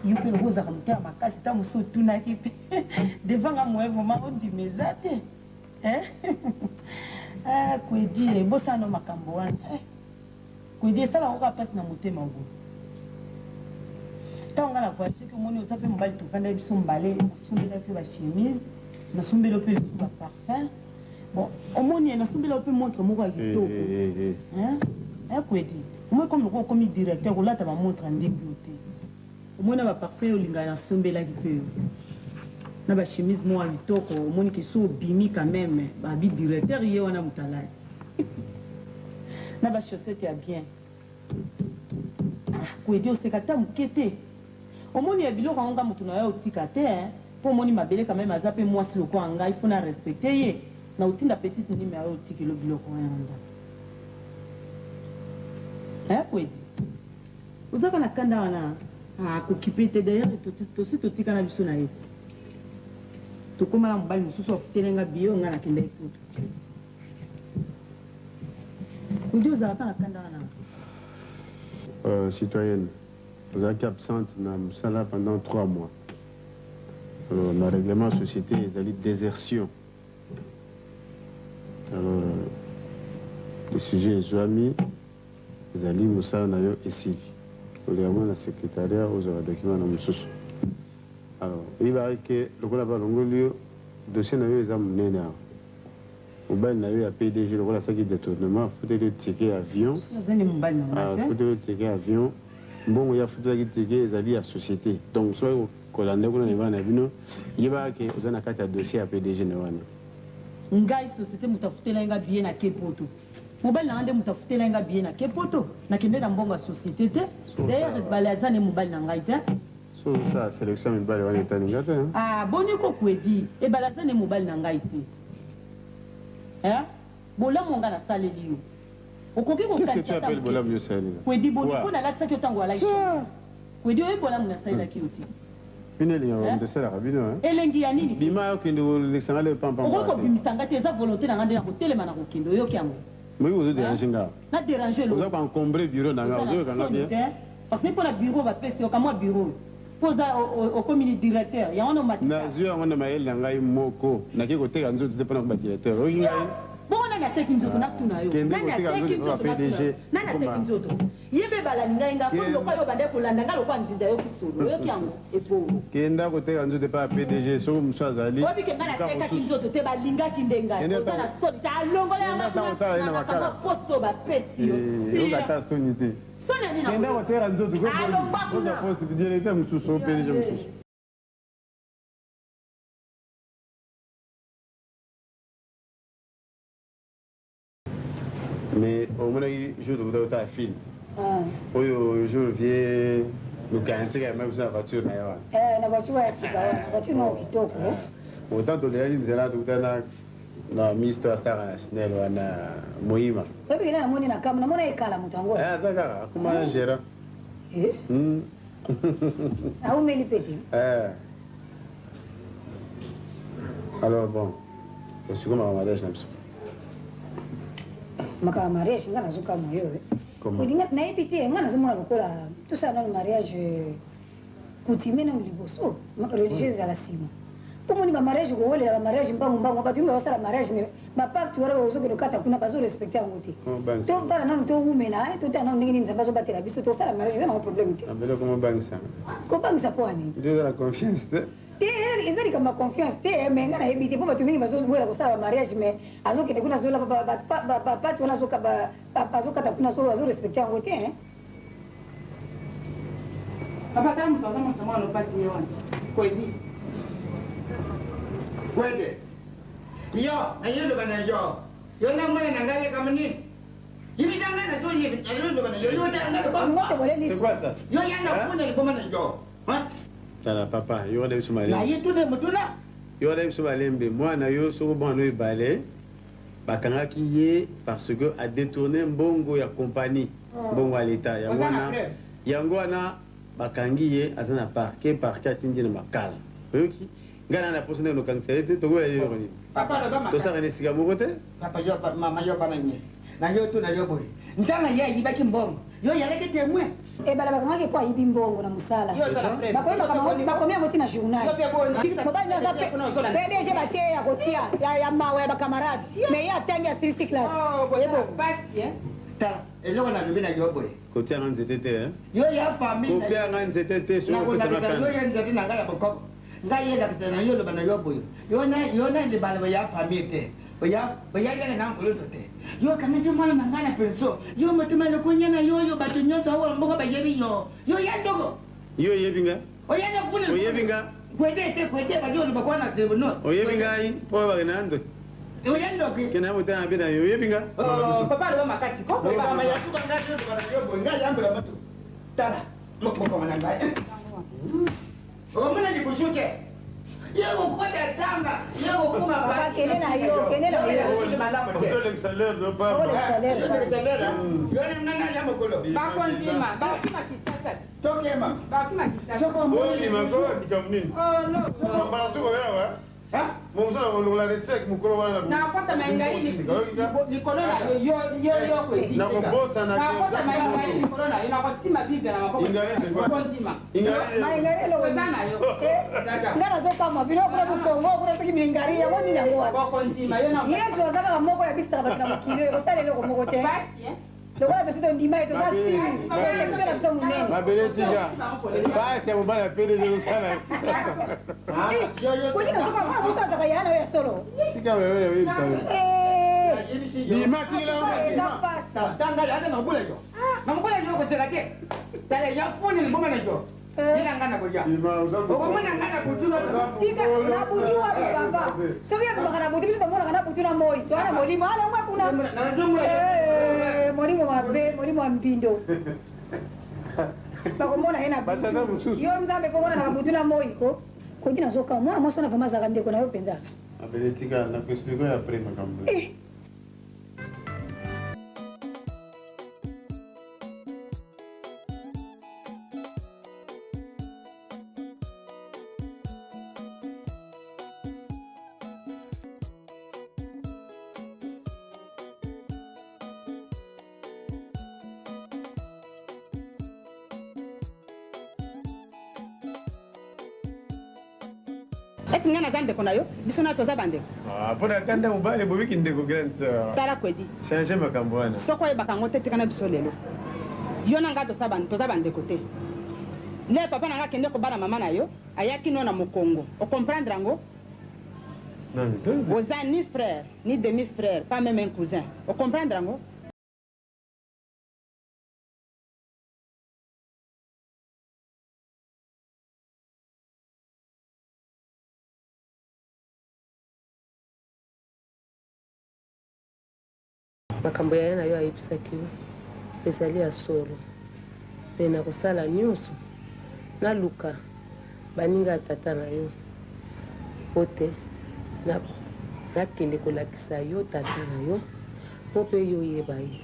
Yupe le roza kamta makasi ta muso tuna kipi. Devant nga moi vraiment on dit mezate. Hein? Ah, kwedi bosa no makambo wana. Kwedi sala ko passe na motema ngo. Tanga la voiture que mon osa pe mobali to kanda biso mbale nasumbela pe ba chemise nasumbela pe ba parfum bon omoni nasumbela pe montre moko ya kitoko hein kwedi moi comme le comme directeur olata ba montre ndenge yote omoni ba parfum olinga nasumbela kipe na ba chemise mo ya kitoko omoni ke so bimi quand même ba bi directeur ye wana mutalati na ba chaussette ya bien kwedi osekata mukete omoni ya biloko anga mutu na yo otika te po omoni mabele quand même aza pe mwasi loko anga il faut na respecter ye na utinda petite ndimi ya yo otikelo biloko wana nda kwedi ozaka na kanda wana akokipe te d'ailleurs tosi totika na biso na ye ti tokóma na mobali mosusu afutelenga biyo nga nakenda epoto kodi ozalaka na kanda wana citoyenne, vous êtes absente dans ça pendant 3 mois. Le règlement de société, ils allaient désertion. Alors, le sujet est amis, ils allaient Moussa Nayo ici. Il y a un secrétariat aux documents dans Moussous. Alors, il va dire que le dossier Nayo est amené. Au bas de la PDG, le rôle de détournement, il faut le ticket avion. Il faut le ticket avion. Bon, il faut le ticket à la société. Donc, soit au Colanda, il va que vous avez un dossier à PDG. Ngai société mutafutela nga bien na kepoto. Mobile na ande mutafutela nga bien na kepoto. Na kende na mbongo société te. D'ailleurs, balaza ne mobile na ngai te. So ça sélection mobile wana etani ngata. Ah, boni ko kwedi. E balaza ne mobile na ngai te. Hein? Bolam on na saleli yo. Okoki ko Qu'est-ce que tu appelles bolam yo saleli? Kwedi boni ko na latsa ki otango ala iso. Kwedi o bolam na saleli ki oti. bino elinga kometeselaka bino elengi ya nini bima okende kolekisanga le okoki kobimisanga te eza volonté na nga nde na kotelema na kokende oyoki yango moki ozoderange nga na dérange oza koencombre bureau na nga ozoyokanga bien parce que mpo na bureau bapesi yo kamwa bureau mpo oza okomi ni directeur yango na omati nazwi yango na mayele na ngai moko nake koteka nzoto te mpona koba directeur oyoki ngai bongo nani ateki nzoto nakutuna yo nani ateki nzoto ye mpe balani ngai nga po lokwa yo bande kolanda nga lokwa nzinza yoki solo oyoki yango epo kenda koteka nzoto epa ya pdg soki mosu azali obike ngai natekaki nzoto te balingaki nde ngai oza na soni ta alongola yangakango poso bapesi yo okata soni te kenda koteka nzoto oza posi directeur mosusu o pdg mosusu mais omonaki jour tokuta kotala film oyo jour vie lukantisika yamai kusu na voiture na ye wana na voiture ya sika wana voiture nao kitoko otant toleyaki nzela tokuta na ministre astaka na snel wana moyima oyebikena namoni na kambo namona ekala moto yango aza kaka akoma gérant aumeli pete alors bon osikoma mariage na biso makala mariage nga nazokama yo nayebi te nga nazomona lokola tosala nano mariage coutume nano liboso religieux ezala nsima pomoni bamariage kowolela bamariage mbangombango bato mbe basala mariage me bapacte wana bazokende okata kuna bazorespecte yango te tobala nano towumela totala nano ndenge nini nzambe azobatela biso tosala mariage eza nango problème te kobangisa mpo wanini te eza likambo ya confiance te me nga nayebi te mpo bato mingi bazoboyela kosala bamariage me azokende kuna azola bapati wana azokata kuna so azorespecte yango te papa tala moto aza mosamo ya lopasi ye wana kwedi kwede yo nayeloba na yo yo na mwana na ngai kama nini yibisa ngai na so nayeloba na yo yo tanga yo yana kuna liboma na yo tala papa yo wana biso malembe naye tune mutuna yo wana biso malembe mwana yo soko bwana oyo ebale bakangaki ye parce que a détourné mbongo ya compagnie mbongo ya leta yango wana bakangi ye aza na parke parke atindi na makala oyoki ngai na na poso ndenge nokangisa ye te tokoya ye yoko nini tosaka na esika moko te papa yo mama yo bana nye na yo tu na yo boye ntanga ye ayibaki mbongo yo yaleki temwe ebala bakangaki mpo ayibi mbongo na mosala bakomi yango ti na journal mobali aza pdg batie ya kotia ya mawa ya bakamarade me ye atangi asilisi classe tala eloko nalobi na yo boye kotianga nzete te yo ya famille kopianga nzete te yo ya nzete na ngai ya bokoko ngai yelakisa na yo loba na yo boye yo na libala ya famille te oyalenga na nkoloto te yo kamisi mwana na ngai na perso yo motema lokonya na yo bato nyonso awola mboka bayebi yo ya ndogo yo oyebi nga oyana funa oyebi nga kwede bajo oloba kwa na tribunal oyebi ngai mpo bakena ndo oyandoki kena motana na bena yo oyebi nga papa aloba makasi ko mama yatuka ngai loba na yo boye ngai yambela moto tala mokoma na ngai omona libusuke yego kwenda tamba yego kuma papa kene na yo l'extérieur de papa yoni ngana ya mokolo bakondima kisasa tokema kisasa soko mboli mako bikamnini mbala soko yawa Monsala la respect mukolo wana na kota maingai likolo na yo kwedi na kobosa na kota maingai likolo na yo na kosima biblia na maboko ingari kwa kondima ingari lo kwezana yo ngana soka mabino kuna bukongo kuna soki mingari ya woni na ngwa kondima yo na yesu azaka moko ya bikisa batina mokilo osale loko moko te lokola tosito ndima ye toza tosala biso monene mabele tika basi ya mobali ya pdg osala kodika soka mwana moso azaka yana oyo ya solo tika wewe oyebisa bima tanga yaza nakobula yo nakobula yo koseka te tala yafuni liboma na yo inangana koja okomona ngana kutuka tika na butu wa baba soki ya na butu biso tomona na butu na moi to ana molimo ala ngwa kuna molimo mabe molimo mbindo bakomona hena yo nzambe komona na butu na moi ko kodi na zoka mwana moso na vama zaka ndeko na yo penza abele tika na kuexplique ya après makambo Est-ce que ngana zande kona yo? Bisona toza bande. Ah, pour la kanda mobile bobi kindeko grande sœur. Tala kwedi. Changer makambo wana. Soko e bakango te tikana biso lelo. Yo nanga toza bande côté. Le papa nanga kende ko bana mama na yo, ayaki no na mokongo. O comprendre ngo? Non, Vous êtes ni frère, ni demi-frère, pas même un cousin. Vous comprenez, Drango? makambo ya ye na yo ayebisaki yo ezali ya solo mpe na kosala nyonso naluka baninga ya tata na yo po te nakende kolakisa yo tata na yo mpo mpe yo oyeba ye.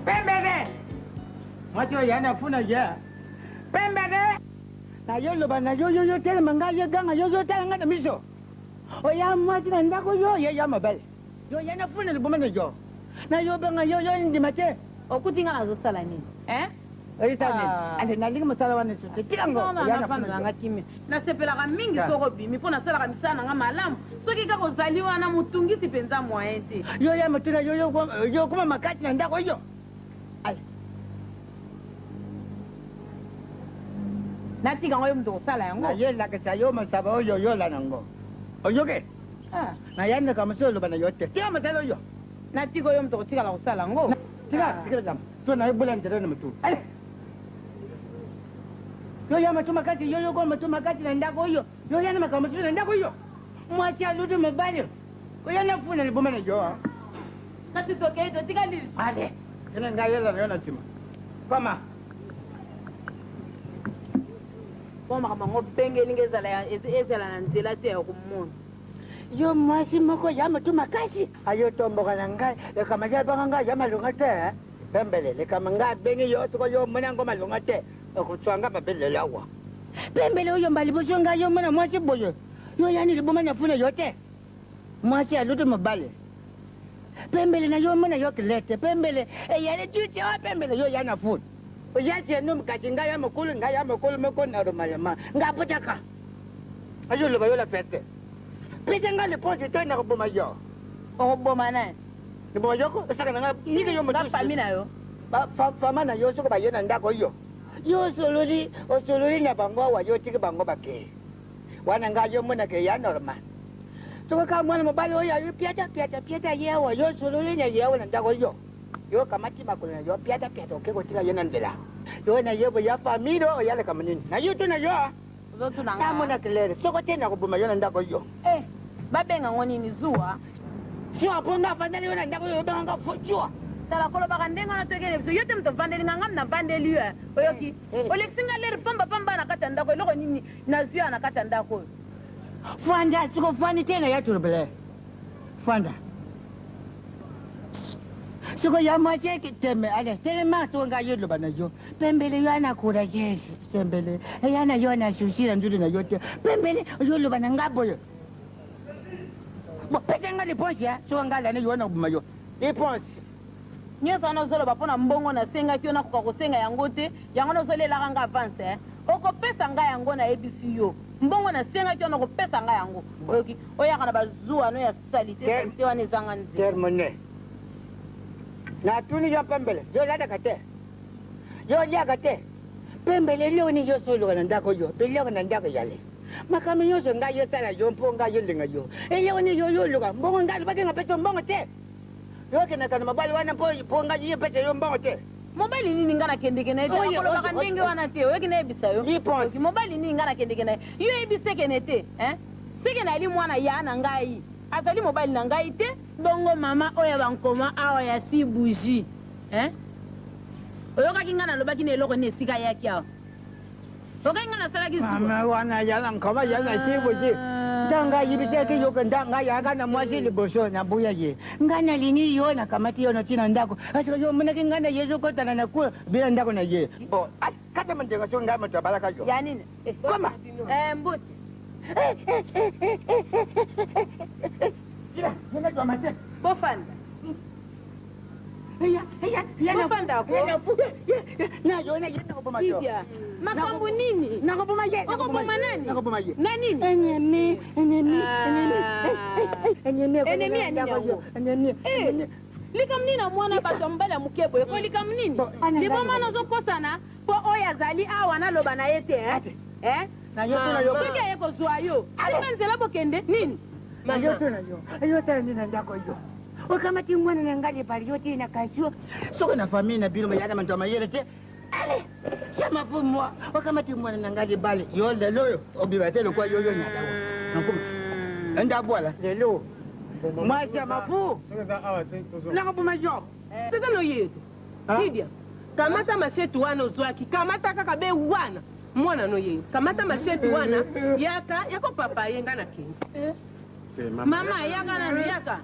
Pembele! Macho yana funa ya. Pembele! Na yo loba na yo tele manga yo ganga yo tele ngana miso. O ya machi na ndako yo ya mabel. Yo yana funa liboma na yo. Na yo benga yo ndi mate. Okutinga nazo sala nini? Oyi tani. Ale na linga masala wana tete. Tilango. Yana funa nga kimi. Nasepelaka mingi soko bimi mpo nasalaka misala nanga malamu. Soki kaka ozali wana motungisi mpenza moyen te. Yo ya matuna yo kuma makati na ndako yo. Natika ngoyo mtu kosala yango. Na yo lakisa yo masaba oyo yo la nango. Oyoke? Na yanda kama sio loba na yote. Tia masala yo. Natika yo mtu kotika la kosala yango. Tika jam. To na ibula ndere na mtu. Ale. Yo ya matuma kati yo kwa matuma kati na ndako yo. Yo yana makama sio na ndako yo. Mwachi aludu mebali. Ko yana funa liboma na yo. Kasi toke to tika lili. Ale. Yana ngayo la yana chima. Kama. Makambo ngo bengeli ngezala na nzela te ya komona. Yo mwasi moko ya matuma kashi. Ayo tomboka na ngai. Le kama ja banga ngai ya malunga te. Pembele le kama ngai bengi yo siko yo mona ngo malunga te. Okutswanga babele lawa. Pembele uyo mbali boso ngai yo mona mwasi boyo. Yo yani liboma na funa yote. Mwasi alutu mabale. Pembele na yo mona yo kilete. Pembele yale tuche wa pembele yo yana funa. Uyache num kachinga ya mukulu meko na romalama ngapotaka ayo lo bayo la fete pese nga le ponse to na roboma yo oboma na ni bo yo ko saka nga ni yo mo fami na yo fama na yo so ko bayo na ndako yo sololi na bango wa yo tiki bango bake wana nga yo mo na ke ya normal to ka mwana mo balo ya yo piata ye wa yo sololi na ye wa na ndako yo kamati makulu na yo piata okeko tika yo na nzela yo na yebo ya familo o yale kama nini na yo tuna yo zotu na nga mona kelele soko tena kubuma yo na ndako yo babenga ngoni ni zuwa sio aponga fandali yo na ndako yo banga fojua tala kolo baka ndenga na tegele biso yote mto vandeli nga ngam na vandeli yo oyoki oleksinga leri pamba na kata ndako loko nini na zuya na kata ndako fanda siko fani tena ya turbele fanda siko ya mache kiteme ale tele maso nga yo loba na yo pembele yo ana kura yesu pembele yana yo na shushira nzuri na yote pembele yo loba na ngabo yo bo pese nga le ponsi ya so nga la ne yo na buma yo le ponsi nyonso wana ozoloba mpo na mbongo nasengaki yo nakoka kosenga yango te yango nozolelaka nga avance okopesa ngai yango nayebisi yo mbongo nasengaki yo nakopesa ngai yango oyoki oyaka na bazuwa no ya salite salite wana ezanga nzela termone na tuni yo pembele yo lada kate yo liaka te pembele leo ni yo solo na ndako yo leo na ndako yale makami yo so nga yo sala yo mpo nga yo linga yo leo ni yo luka mbongo ngali bade nga pesa mbongo te yo kena kana mabali wana po nga yo pesa yo mbongo te mobali nini nga nakendeke na ye te akolobaka ndenge wana te oyoki nayebisa yo mobali nini nga nakendeke na ye yo yebi sekene te seke nayali mwana ya na ngai azali mobali na ngai te bongo mama oyo bankoma awa ya si bougie oyokaki nga nalobaki na eloko na esika yaki awa okenga na sala kisu mama wana yala nkoma yala chibo ji ndanga yibiseke yoka ndanga yaga na mwasi liboso na buya ye ngana lini yo na kamati yo na tina ndako asika yo munake ngana yezo kota na ku bila ndako na ye bo kata mandenga so ngama tabalaka yo ya nini koma mbuti kila nina kwa mate bofanda bofanda ko na yo na yenda ko macho Sivya, makambu nini? Nakuboma ye. Nakuboma nani? Nakuboma ye. Na nini? Enemy. Likamnina mwana bato mbele mukebo eko likamnini. Liboma nazo posana po oya zali awa na loba na yete eh? Na yote na yo. Soki yeko zwa yo. Alima nzela bokende nini? Na yote na yo. Yote nina ndako yo. Wakamati mwana na ngali pali yote ina kasio. Soko na familia na bilo mayana manto mayele te. Ale. Chama pour moi. Wakamati mwana na ngali bale. Yo lelo obibate lo kwa yo yo nyala. Nakum. Enda bwala lelo. Moi chama pour. Na kubuma yo. Sasa no yetu. Kidia. Kamata mashetu wana uzwaki. Kamata kaka be wana. Mwana no yetu. Kamata mashetu wana. Yako papa yenga na kingi. Mama yaka na yaka.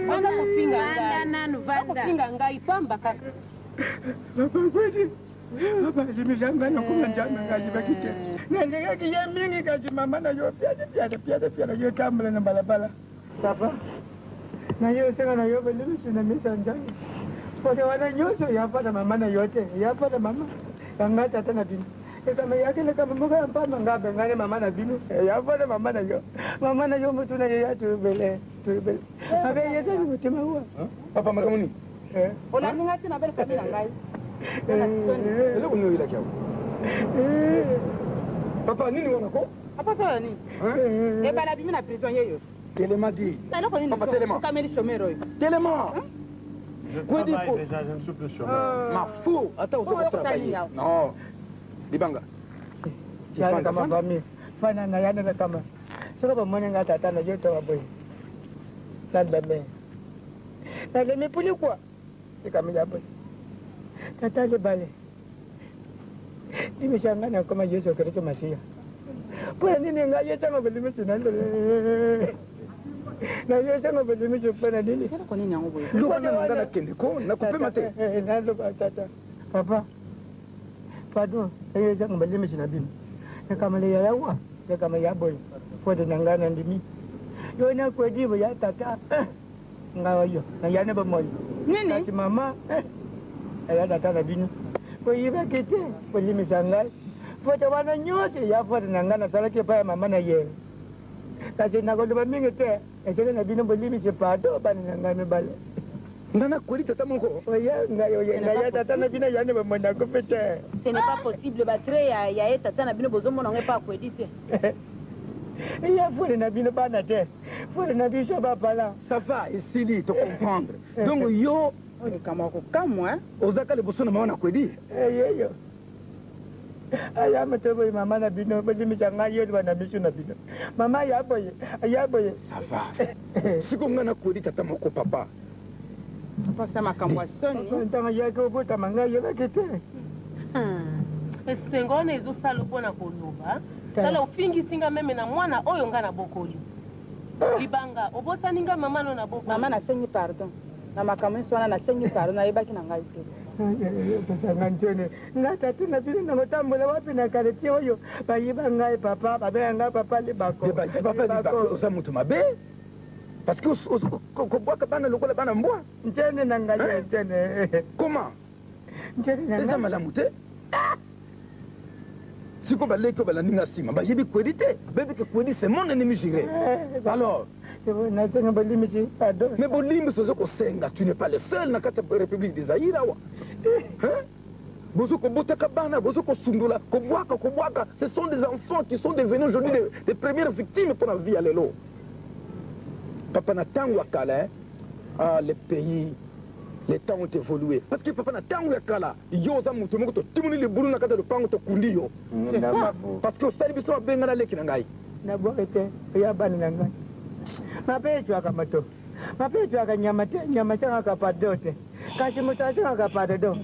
Wanda kufinga Vanda nanu vanda. Kufinga ngai pamba kaka. Baba kweli. Baba limejanga na kuma njana ngaji bakite. Nandega kiye mingi kaji mama na yo pia yo kamla na balabala. Papa. Na yo senga na yo belimu sina misa njani. Pode wana nyoso yapata mama na yote. Yapata mama. Ngata tena bini. Kama yake na kama mga mpama ngabe ngane mama na binu. Yapata mama na yo. Mama na yo mtu na ya tuibele. Abe yete ni mutima huwa. Papa makamuni. Ola ngati na bele famila ngai. Leo kunyo ila chao. Papa nini wanako? Apa sala nini? E bala bimi na prison yeyo. Telema di. Na loko nini? Papa telema. Kameli somero yo. Telema. Je travaille déjà, je ne suis plus chômeur. Ma fou, attends, on va travailler. Non. Libanga. Yana kama bami. Fana na yana kama. Soko ba mwana ngata tata na yote wa boy. Tanda me. Na le me puli kwa. Kama japo. Tata le bale. Nimeshangana kama Yesu Kristo Masia. Kwa nini ngaye chama bali msinando? Na Yesu chama bali msipana nini? Kwa nini yangu boyo? Ndio kana ngana kende ko na kupema te. Nando tata. Papa. Pardon, Yesu chama bali msinabimu. Kama le yawa, kama yaboy. Fode nangana ndimi. Yo na kwedi bo ya tata. Ngawa yo. Na yana ba moyo. Nini? Kasi mama. Aya tata na binu. Kwa hiyo kete, kwa limi sangai. Fode wana nyosi ya fode nangana sala ke pa mama na ye. Kasi na godo mingi te. Ese na binu bo limi se pado ba nangana bale. Ngana kweli tata moko. Oya ngayo ye ngaya tata na binu yana ba mona ko pete. Ce n'est pas possible batre ya tata na binu bozo mona ngepa ko edite. Ya fode na binu bana te. Fode na biso ba pala. Ça va, ici te comprendre. Donc yo Oni kama ko kamwa ozaka le boso na mama na kweli. Yeyo. Aya matebo mama na bino bali michanga yetu bana michu na bino. Mama yaboye. Ça va. Siko ngana kweli tata moko papa. papa sama kamwa soni. Ntanga yake obota manga yela kete. Esengone ezo sala pona koloba. Sala ufingi singa meme na mwana oyo ngana bokoli. Libanga obosa ninga mama no na bokoli. Mama na sengi pardon. Na makamwe swana na sengi pardon na ibaki na ngai te. Sanga ntone. Ngata tuna bino na motambula wapi na kareti oyo. Bayiba ngai papa, babe ngai papa libako. Papa libako osa mutu mabe. Parce que ko boka bana lokola bana mbwa. Ntene na ngai ntene. Comment? Ntene na ngai malamu te. Siko baleko balaninga sima ba yebi kwedi te. Bebe ke kwedi c'est mon ennemi juré. Alors na senga bolimi si pardon. Mais bolimi sozo ko senga, tu n'es pas le seul na kata République des Zaïre wa. Hein? Bozo ko botaka bana, bozo ko sundula, ko bwaka, ce sont des enfants qui sont devenus aujourd'hui des premières victimes pour la vie à l'élo. Papa na tango kala, les pays, les temps ont évolué. Parce que papa na tango kala, yo za mutu moko to timuni le bulu na kata de pango to kundi yo. C'est ça. Parce que au stade biso benga na leki na ngai. Na bwete ya bana na ngai. Mapecho akamato. Mapecho akanyamate, nyama changa kapadote. kasi moto azongaka pardon.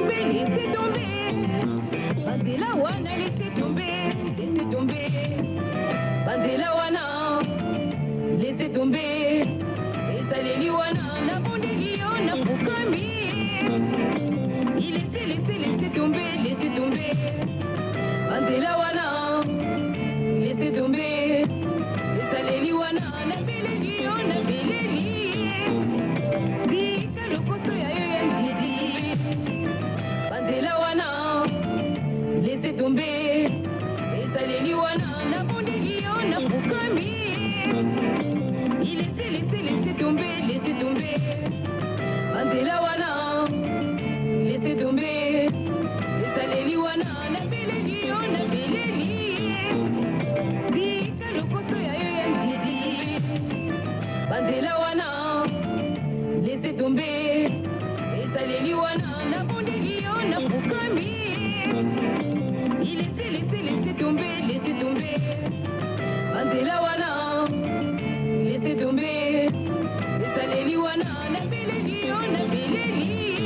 Laissez tomber. Bandela wana, laissez tomber. Bandela wana, laissez tomber. Ezaleli wana, na bondeli yo na fukami. Laissez tomber. Bandela wana, laissez tomber. Ezaleli wana, na beleli yo na beleli. Dika lokoso ya yo ya ndidi. Bandela wana, laissez tomber. Ezaleli wana, na bondeli yo na fukami. Laissez tomber. Bandela wana, laissez tomber. Ezaleli wana, na beleli yo na beleli. Dika lokoso ya yo ya ndidi. Bandela wana.